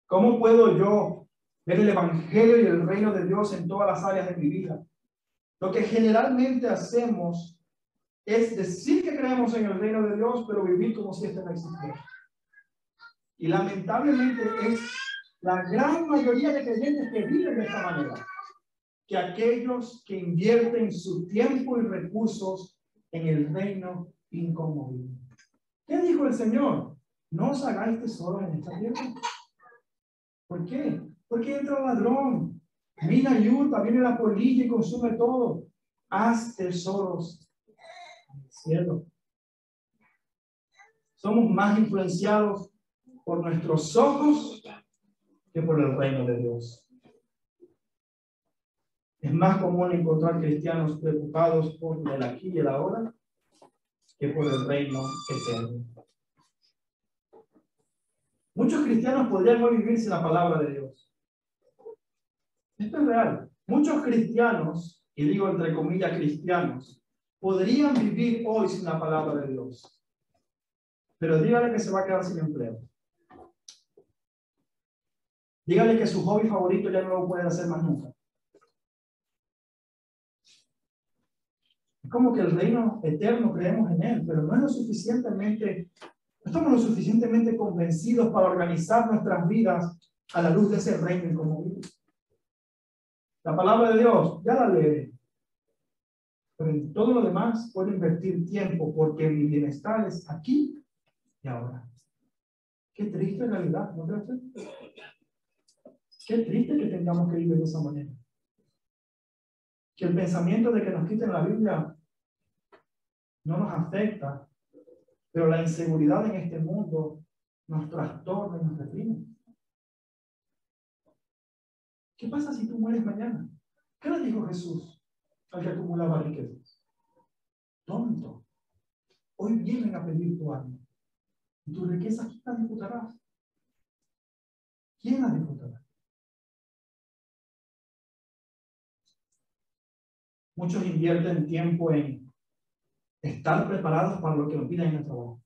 ¿Cómo puedo yo ver el Evangelio y el reino de Dios en todas las áreas de mi vida? Lo que generalmente hacemos es decir que creemos en el reino de Dios, pero vivir como si este no existiera. Y lamentablemente es la gran mayoría de creyentes que viven de esta manera, que aquellos que invierten su tiempo y recursos en el reino inconmovible. ¿Qué dijo el Señor? No os hagáis tesoros en esta tierra. ¿Por qué? Porque entra el ladrón, mina y hurta, viene la polilla y consume todo. Haz tesoros en el cielo. Somos más influenciados por nuestros ojos que por el reino de Dios. Es más común encontrar cristianos preocupados por el aquí y el ahora que por el reino eterno. Muchos cristianos podrían no vivir sin la palabra de Dios. Esto es real. Muchos cristianos, y digo entre comillas cristianos, podrían vivir hoy sin la palabra de Dios. Pero dígale que se va a quedar sin empleo. Dígale que su hobby favorito ya no lo puede hacer más nunca. Es como que el reino eterno creemos en él, pero no estamos lo suficientemente convencidos para organizar nuestras vidas a la luz de ese reino inconmovible. La palabra de Dios, ya la leeré. Pero en todo lo demás puedo invertir tiempo porque mi bienestar es aquí y ahora. Qué triste realidad, ¿no cree usted? Qué triste que tengamos que vivir de esa manera. Que el pensamiento de que nos quiten la Biblia no nos afecta, pero la inseguridad en este mundo nos trastorna y nos reprime. ¿Qué pasa si tú mueres mañana? ¿Qué le dijo Jesús al que acumulaba riquezas? Tonto, hoy vienen a pedir tu alma. ¿Y tu riqueza quién la disfrutarás? ¿Quién la disfrutará? Muchos invierten tiempo en estar preparados para lo que nos piden en el trabajo.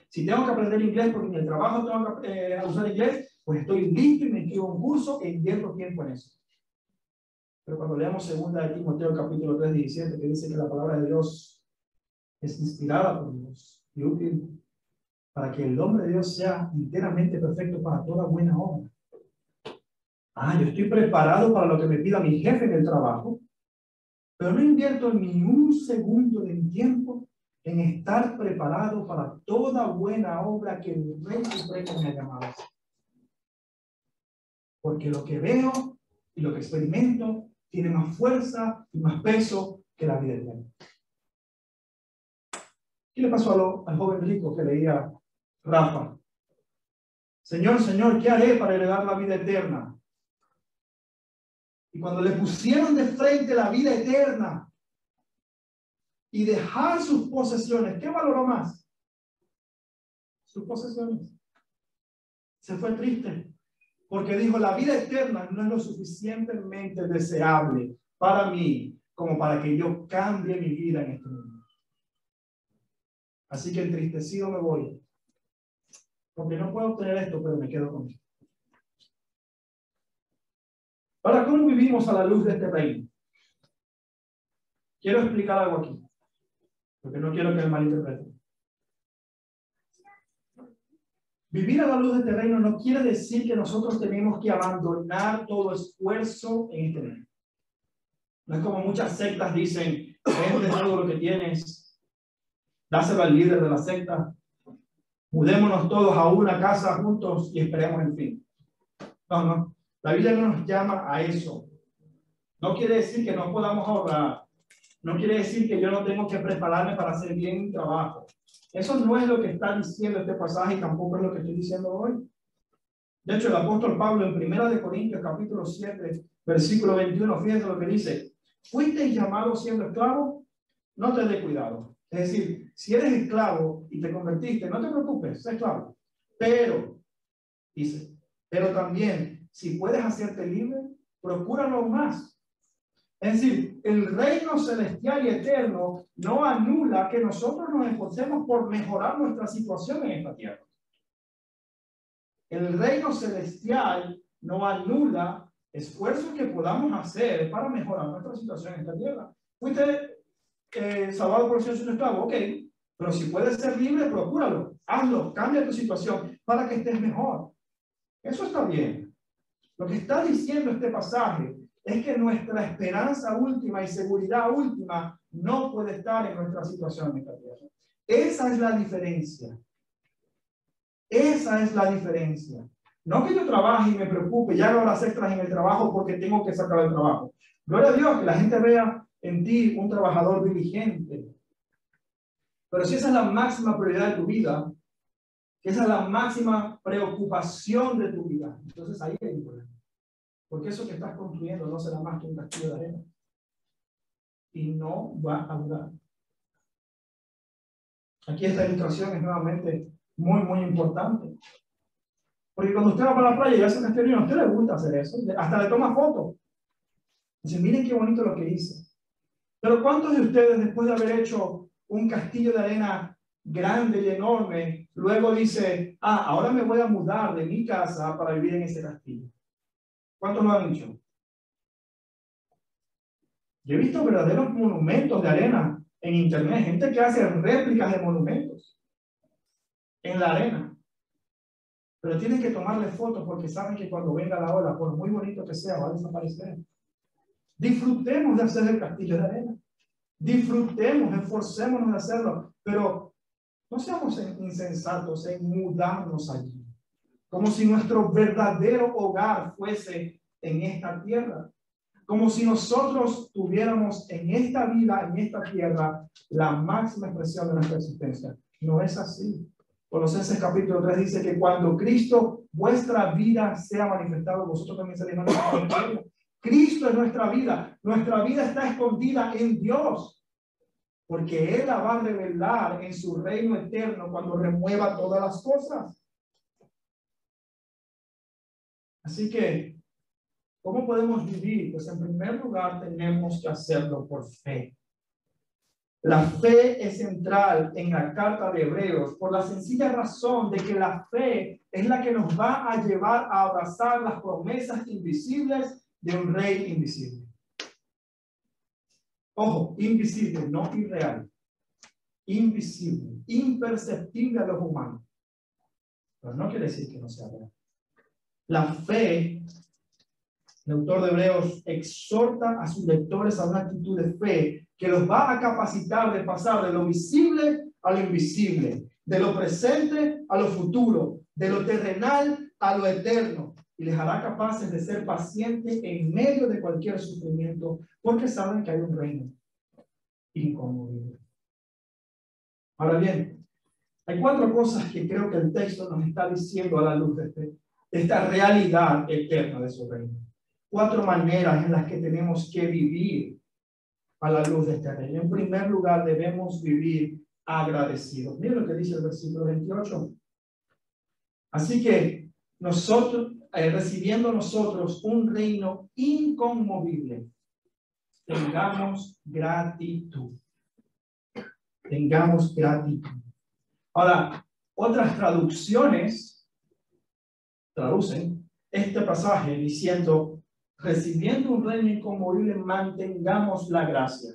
Si tengo que aprender inglés porque en el trabajo tengo que usar inglés, pues estoy listo y me inscribo a un curso e invierto tiempo en eso. Pero cuando leamos 2 de Timoteo capítulo 3, 17, que dice que la palabra de Dios es inspirada por Dios y útil para que el hombre de Dios sea enteramente perfecto para toda buena obra. Yo estoy preparado para lo que me pida mi jefe en el trabajo, pero no invierto ni un segundo de mi tiempo en estar preparado para toda buena obra que el Rey Supremo me ha llamado. Porque lo que veo y lo que experimento tiene más fuerza y más peso que la vida eterna. ¿Qué le pasó al joven rico que leía Rafa? Señor, Señor, ¿qué haré para heredar la vida eterna? Y cuando le pusieron de frente la vida eterna y dejar sus posesiones, ¿qué valoró más? Sus posesiones. Se fue triste porque dijo, la vida eterna no es lo suficientemente deseable para mí como para que yo cambie mi vida en este mundo. Así que entristecido me voy, porque no puedo obtener esto, pero me quedo con esto. Ahora, ¿cómo vivimos a la luz de este reino? Quiero explicar algo aquí, porque no quiero que me malinterpreten. Vivir a la luz de este reino no quiere decir que nosotros tenemos que abandonar todo esfuerzo en este reino. No es como muchas sectas dicen, vende todo lo que tienes, dáselo al líder de la secta, mudémonos todos a una casa juntos y esperemos el fin. No, no. La Biblia no nos llama a eso. No quiere decir que no podamos ahorrar. No quiere decir que yo no tengo que prepararme para hacer bien mi trabajo. Eso no es lo que está diciendo este pasaje y tampoco es lo que estoy diciendo hoy. De hecho, el apóstol Pablo en 1 Corintios capítulo 7, versículo 21, fíjense lo que dice. ¿Fuiste llamado siendo esclavo? No te dé cuidado. Es decir, si eres esclavo y te convertiste, no te preocupes, sé esclavo. Pero, dice, pero también, si puedes hacerte libre, procúralo más. Es decir, el reino celestial y eterno no anula que nosotros nos esforcemos por mejorar nuestra situación en esta tierra. El reino celestial no anula esfuerzos que podamos hacer para mejorar nuestra situación en esta tierra. Fuiste salvado por el Señor, siendo esclavo, ok, pero si puedes ser libre, procúralo, hazlo, cambia tu situación para que estés mejor. Eso está bien. Lo que está diciendo este pasaje es que nuestra esperanza última y seguridad última no puede estar en nuestra situación en esta tierra. Esa es la diferencia. Esa es la diferencia. No que yo trabaje y me preocupe y haga horas extras en el trabajo porque tengo que sacar el trabajo. Gloria a Dios, que la gente vea en ti un trabajador diligente. Pero si esa es la máxima prioridad de tu vida, que esa es la máxima preocupación de tu vida, entonces ahí hay un problema. Porque eso que estás construyendo no será más que un castillo de arena. Y no va a durar. Aquí esta ilustración es nuevamente muy importante. Porque cuando usted va para la playa y hace un castillo, a usted le gusta hacer eso. Hasta le toma fotos. Dice, miren qué bonito lo que hice. Pero ¿cuántos de ustedes, después de haber hecho un castillo de arena grande y enorme, luego dice, ahora me voy a mudar de mi casa para vivir en ese castillo? ¿Cuántos lo han hecho? Yo he visto verdaderos monumentos de arena en internet, gente que hace réplicas de monumentos en la arena. Pero tienen que tomarle fotos porque saben que cuando venga la ola, por muy bonito que sea, va a desaparecer. Disfrutemos de hacer el castillo de arena. Disfrutemos, esforcémonos de hacerlo, pero no seamos insensatos en mudarnos allí, como si nuestro verdadero hogar fuese en esta tierra, como si nosotros tuviéramos en esta vida, en esta tierra, la máxima expresión de nuestra existencia. No es así. Colosenses capítulo 3 dice que cuando Cristo, vuestra vida, sea manifestado, vosotros también seréis manifestados. Cristo es nuestra vida. Nuestra vida está escondida en Dios, porque Él la va a revelar en su reino eterno cuando remueva todas las cosas. Así que, ¿cómo podemos vivir? Pues en primer lugar tenemos que hacerlo por fe. La fe es central en la carta de Hebreos por la sencilla razón de que la fe es la que nos va a llevar a abrazar las promesas invisibles de un rey invisible. Ojo, invisible, no irreal. Invisible, imperceptible a los humanos. Pero no quiere decir que no sea real. La fe, el autor de Hebreos exhorta a sus lectores a una actitud de fe que los va a capacitar de pasar de lo visible a lo invisible, de lo presente a lo futuro, de lo terrenal a lo eterno, y les hará capaces de ser pacientes en medio de cualquier sufrimiento, porque saben que hay un reino inconmovible. Ahora bien, hay 4 cosas que creo que el texto nos está diciendo a la luz de esta realidad eterna de su reino. 4 maneras en las que tenemos que vivir a la luz de este reino. En primer lugar, debemos vivir agradecidos. Miren lo que dice el versículo 28. Así que nosotros, recibiendo nosotros un reino inconmovible, tengamos gratitud. Tengamos gratitud. Ahora, otras traducciones traducen este pasaje diciendo recibiendo un reino inconmovible, mantengamos la gracia.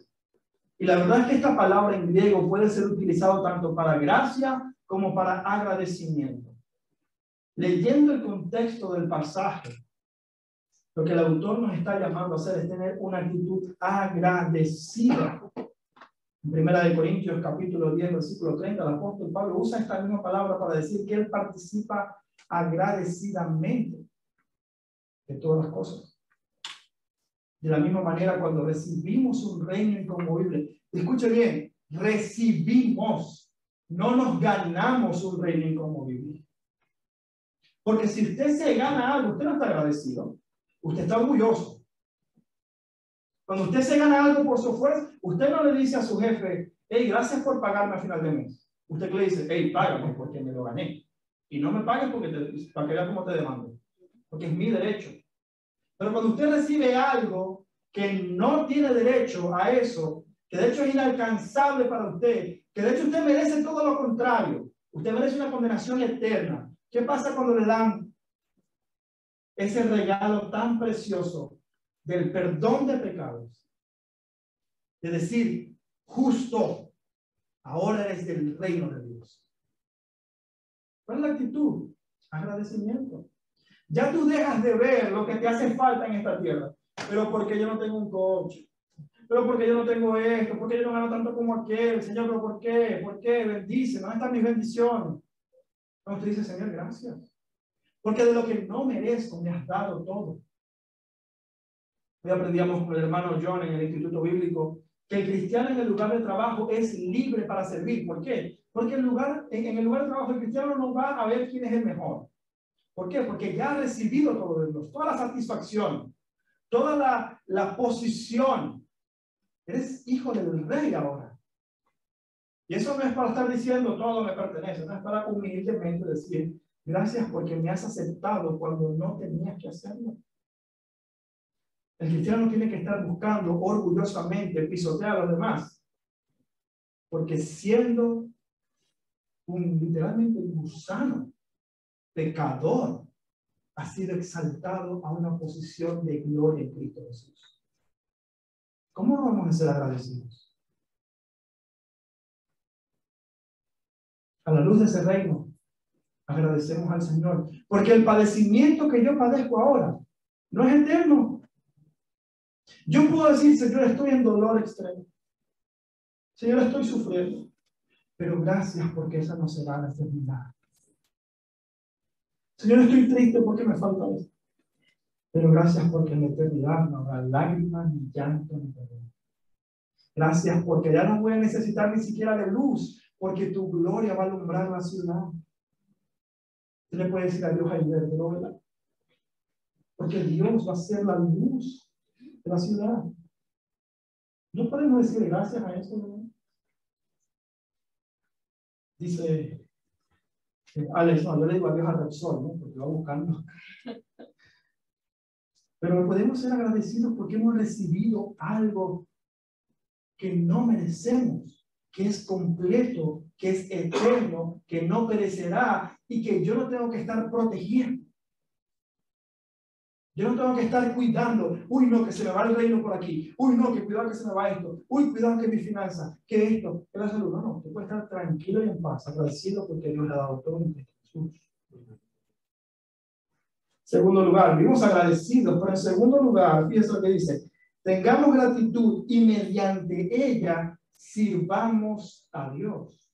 Y la verdad es que esta palabra en griego puede ser utilizado tanto para gracia como para agradecimiento. Leyendo el contexto del pasaje, lo que el autor nos está llamando a hacer es tener una actitud agradecida. En 1 Corintios capítulo 10, versículo 30, el apóstol Pablo usa esta misma palabra para decir que él participa agradecidamente de todas las cosas. De la misma manera, cuando recibimos un reino inconmovible, escuche bien, recibimos, no nos ganamos un reino inconmovible. Porque si usted se gana algo, usted no está agradecido, usted está orgulloso. Cuando usted se gana algo por su esfuerzo, usted no le dice a su jefe, hey, gracias por pagarme a final de mes. Usted le dice, hey, págame porque me lo gané. Y no me pagues para que vea cómo te demando. Porque es mi derecho. Pero cuando usted recibe algo que no tiene derecho a eso, que de hecho es inalcanzable para usted, que de hecho usted merece todo lo contrario, usted merece una condenación eterna. ¿Qué pasa cuando le dan ese regalo tan precioso del perdón de pecados? De decir, justo, ahora eres del reino de Dios. ¿Cuál es la actitud? Agradecimiento. Ya tú dejas de ver lo que te hace falta en esta tierra. Pero porque yo no tengo un coche, pero porque yo no tengo esto, porque yo no gano tanto como aquel, Señor, pero ¿por qué? ¿Por qué? Bendice, ¿dónde están mis bendiciones? Cuando usted dice, Señor, gracias. Porque de lo que no merezco me has dado todo. Hoy aprendíamos con el hermano John en el Instituto Bíblico que el cristiano en el lugar de trabajo es libre para servir. ¿Por qué? Porque en el lugar de trabajo el cristiano no va a ver quién es el mejor. ¿Por qué? Porque ya ha recibido todo de Dios, toda la satisfacción, toda la posición. Eres hijo del rey ahora. Y eso no es para estar diciendo todo me pertenece, no es para humildemente decir gracias porque me has aceptado cuando no tenías que hacerlo. El cristiano no tiene que estar buscando orgullosamente pisotear a los demás, porque siendo literalmente un gusano, pecador, ha sido exaltado a una posición de gloria en Cristo Jesús. ¿Cómo no vamos a ser agradecidos? A la luz de ese reino, agradecemos al Señor, porque el padecimiento que yo padezco ahora no es eterno. Yo puedo decir, Señor, estoy en dolor extremo. Señor, estoy sufriendo. Pero gracias porque esa no será la eternidad. Señor, estoy triste porque me falta esto. Pero gracias porque en la eternidad no habrá lágrimas, ni llanto, ni dolor. Gracias porque ya no voy a necesitar ni siquiera de luz, porque tu gloria va a alumbrar la ciudad. Usted le puede decir a Dios ahí, ¿verdad? Porque Dios va a ser la luz de la ciudad. No podemos decir gracias a eso, ¿no? Dice Alex, no, yo le digo adiós a Repsol, ¿no? Porque va buscando. Pero podemos ser agradecidos porque hemos recibido algo que no merecemos, que es completo, que es eterno, que no perecerá y que yo no tengo que estar protegiendo. Yo no tengo que estar cuidando, uy no, que se me va el reino por aquí, uy no, que cuidado que se me va esto, uy cuidado que mi finanza, que esto, que la salud. No, no, tú puedes estar tranquilo y en paz, agradecido porque Dios le ha dado todo en Cristo Jesús. Segundo lugar, vivimos agradecidos, pero en segundo lugar, fíjense lo que dice, tengamos gratitud y mediante ella sirvamos a Dios.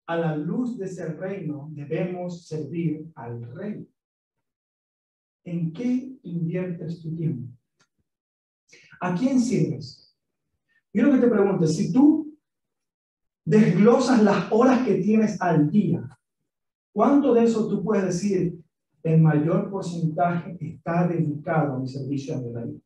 A la luz de ese reino debemos servir al Rey. ¿En qué inviertes tu tiempo? ¿A quién sirves? Quiero que te preguntes, si tú desglosas las horas que tienes al día, ¿cuánto de eso tú puedes decir el mayor porcentaje está dedicado a mi servicio a mi Rey?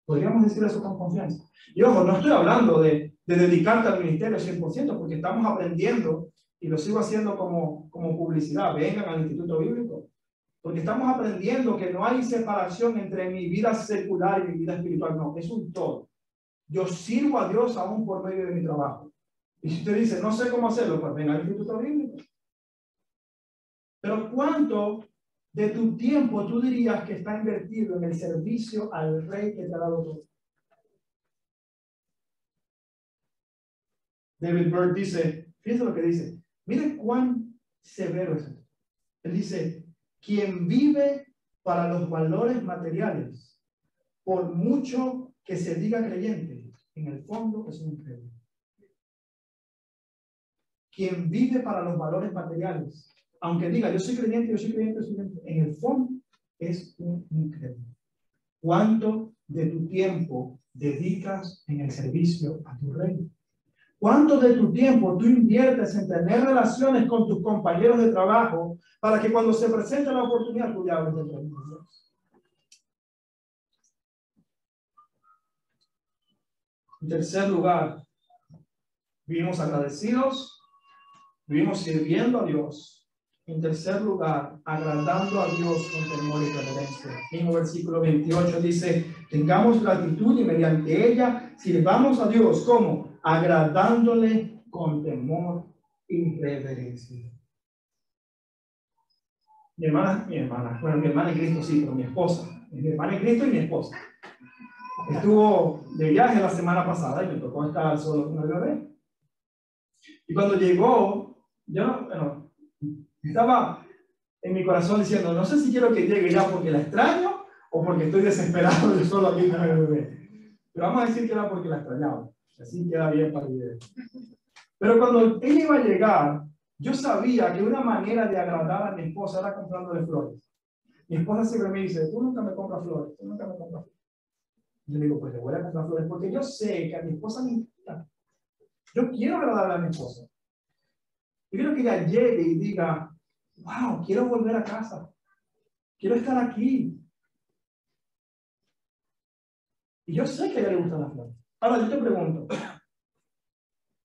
Podríamos decir eso con confianza. Y ojo, no estoy hablando de dedicarte al ministerio 100%, porque estamos aprendiendo, y lo sigo haciendo como publicidad. Vengan al Instituto Bíblico. Porque estamos aprendiendo que no hay separación entre mi vida secular y mi vida espiritual. No, es un todo. Yo sirvo a Dios aún por medio de mi trabajo. Y si usted dice, no sé cómo hacerlo, pues venga al Instituto Bíblico. Pero ¿cuánto de tu tiempo tú dirías que está invertido en el servicio al Rey que te ha dado todo? David Byrd dice, fíjense lo que dice, miren cuán severo es esto. Él dice, quien vive para los valores materiales, por mucho que se diga creyente, en el fondo es un incrédulo. Quien vive para los valores materiales, aunque diga yo soy creyente, en el fondo es un incrédulo. ¿Cuánto de tu tiempo dedicas en el servicio a tu Rey? ¿Cuánto de tu tiempo tú inviertes en tener relaciones con tus compañeros de trabajo para que cuando se presente la oportunidad tú ya hables del reino de Dios? En tercer lugar, vivimos agradecidos, vivimos sirviendo a Dios. En tercer lugar, agradando a Dios con temor y reverencia. En el versículo 28 dice, tengamos gratitud y mediante ella sirvamos a Dios. ¿Cómo? Agradándole con temor y reverencia. Mi hermana en Cristo sí, pero mi esposa. Mi hermana en Cristo y mi esposa. Estuvo de viaje la semana pasada y me tocó estar solo con el bebé. Y cuando llegó, yo estaba en mi corazón diciendo, no sé si quiero que llegue ya porque la extraño o porque estoy desesperado de solo aquí con el bebé. Pero vamos a decir que era porque la extrañaba. Así queda bien para el video. Pero cuando ella iba a llegar, yo sabía que una manera de agradar a mi esposa era comprándole flores. Mi esposa siempre me dice, tú nunca me compras flores, tú nunca me compras flores. Y yo le digo, pues le voy a comprar flores porque yo sé que a mi esposa me encanta. Yo quiero agradarle a mi esposa. Yo quiero que ella llegue y diga, wow, quiero volver a casa. Quiero estar aquí. Y yo sé que a ella le gustan las flores. Ahora, yo te pregunto,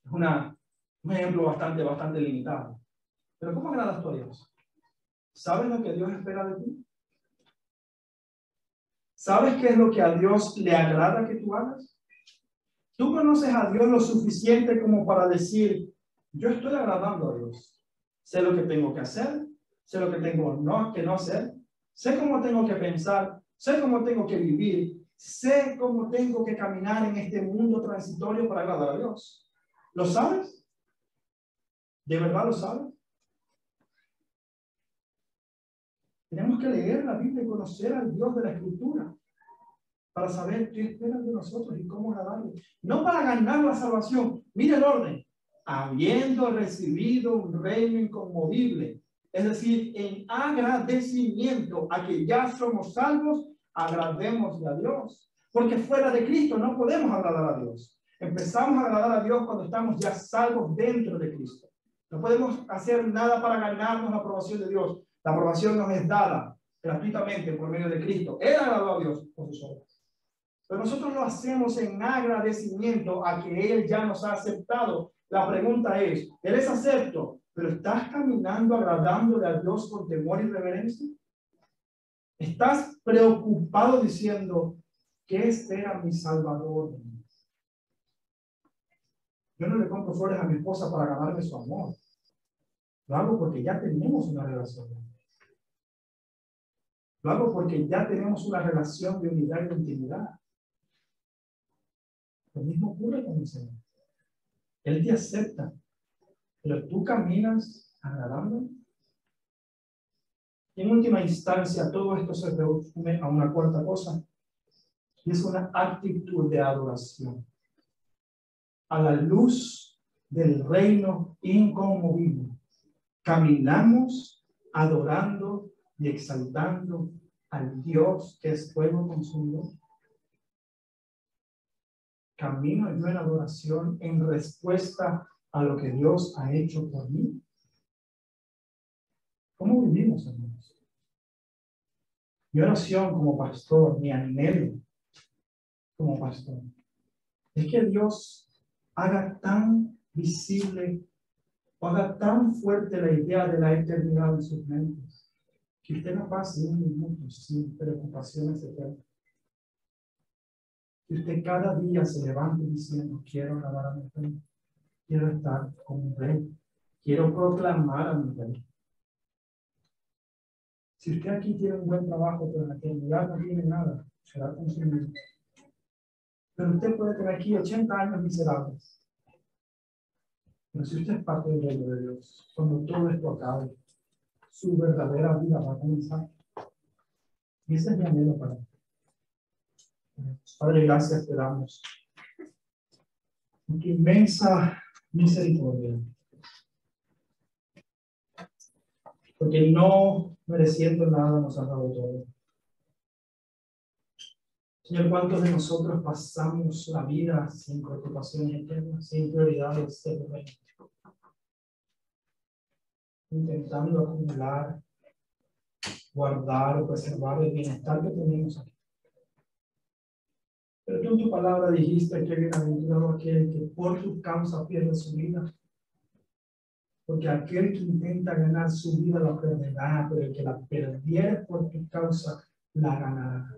es un ejemplo bastante limitado. Pero ¿cómo agradas tú a Dios? ¿Sabes lo que Dios espera de ti? ¿Sabes qué es lo que a Dios le agrada que tú hagas? ¿Tú conoces a Dios lo suficiente como para decir, yo estoy agradando a Dios? Sé lo que tengo que hacer, sé lo que tengo que no hacer, sé cómo tengo que pensar, sé cómo tengo que vivir, sé cómo tengo que caminar en este mundo transitorio para agradar a Dios. ¿Lo sabes? ¿De verdad lo sabes? Tenemos que leer la Biblia y conocer al Dios de la Escritura para saber qué espera de nosotros y cómo agradarle. No para ganar la salvación. Mire el orden. Habiendo recibido un reino inconmovible, es decir, en agradecimiento a que ya somos salvos, agrademos a Dios. Porque fuera de Cristo no podemos agradar a Dios. Empezamos a agradar a Dios cuando estamos ya salvos dentro de Cristo. No podemos hacer nada para ganarnos la aprobación de Dios. La aprobación nos es dada gratuitamente por medio de Cristo. Él agradó a Dios por sus obras. Pero nosotros lo hacemos en agradecimiento a que Él ya nos ha aceptado. La pregunta es, ¿eres acepto, pero estás caminando agradándole a Dios con temor y reverencia? ¿Estás preocupado diciendo, ¿qué espera mi Salvador? Yo no le compro flores a mi esposa para ganarme su amor. Lo hago porque ya tenemos una relación. Lo hago porque ya tenemos una relación de unidad y de intimidad. Lo mismo ocurre con el Señor. Él te acepta, pero tú caminas agradando. En última instancia, todo esto se resume a una cuarta cosa, y es una actitud de adoración. A la luz del reino inconmovible, caminamos adorando y exaltando al Dios que es fuego consumidor. Camino yo en adoración en respuesta a lo que Dios ha hecho por mí. ¿Cómo vivimos, hermanos? Mi oración como pastor, mi anhelo como pastor, es que Dios haga tan visible o haga tan fuerte la idea de la eternidad en sus mentes, que usted no pase un minuto sin preocupaciones eternas. Que usted cada día se levante diciendo, quiero agradar a mi rey, quiero estar con mi rey, quiero proclamar a mi rey. Si usted aquí tiene un buen trabajo, pero en la eternidad no tiene nada, será consumido. Pero usted puede tener aquí 80 años miserables. Pero si usted es parte del reino de Dios, cuando todo esto acabe, su verdadera vida va a comenzar. Y ese es mi anhelo para ti. Padre, gracias te damos por tu inmensa misericordia. Porque no mereciendo nada nos has dado todo. Señor, ¿cuántos de nosotros pasamos la vida sin preocupaciones eternas, sin prioridades de reino? Intentando acumular, guardar o preservar el bienestar que tenemos aquí. Pero tú en tu palabra dijiste que bienaventurado aquel que por tu causa pierde su vida. Porque aquel que intenta ganar su vida la perderá, pero el que la perdiere por tu causa la ganará.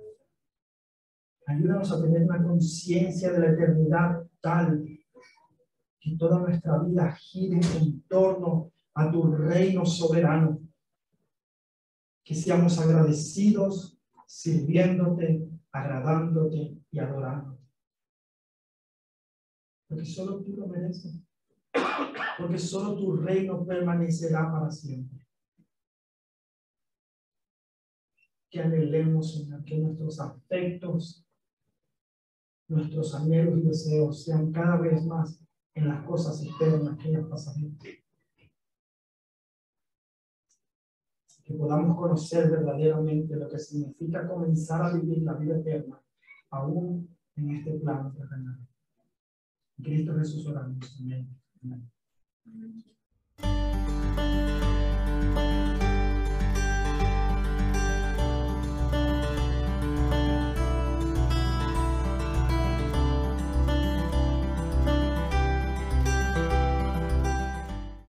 Ayúdanos a tener una conciencia de la eternidad tal que toda nuestra vida gire en torno a tu reino soberano. Que seamos agradecidos, sirviéndote, agradándote y adorándote. Porque solo tú lo mereces. Porque solo tu reino permanecerá para siempre. Que anhelemos, Señor, que nuestros afectos, nuestros anhelos y deseos sean cada vez más en las cosas externas que en las pasajeras. Que podamos conocer verdaderamente lo que significa comenzar a vivir la vida eterna, aún en este plano terrenal. En Cristo Jesús oramos. Amén. Amén.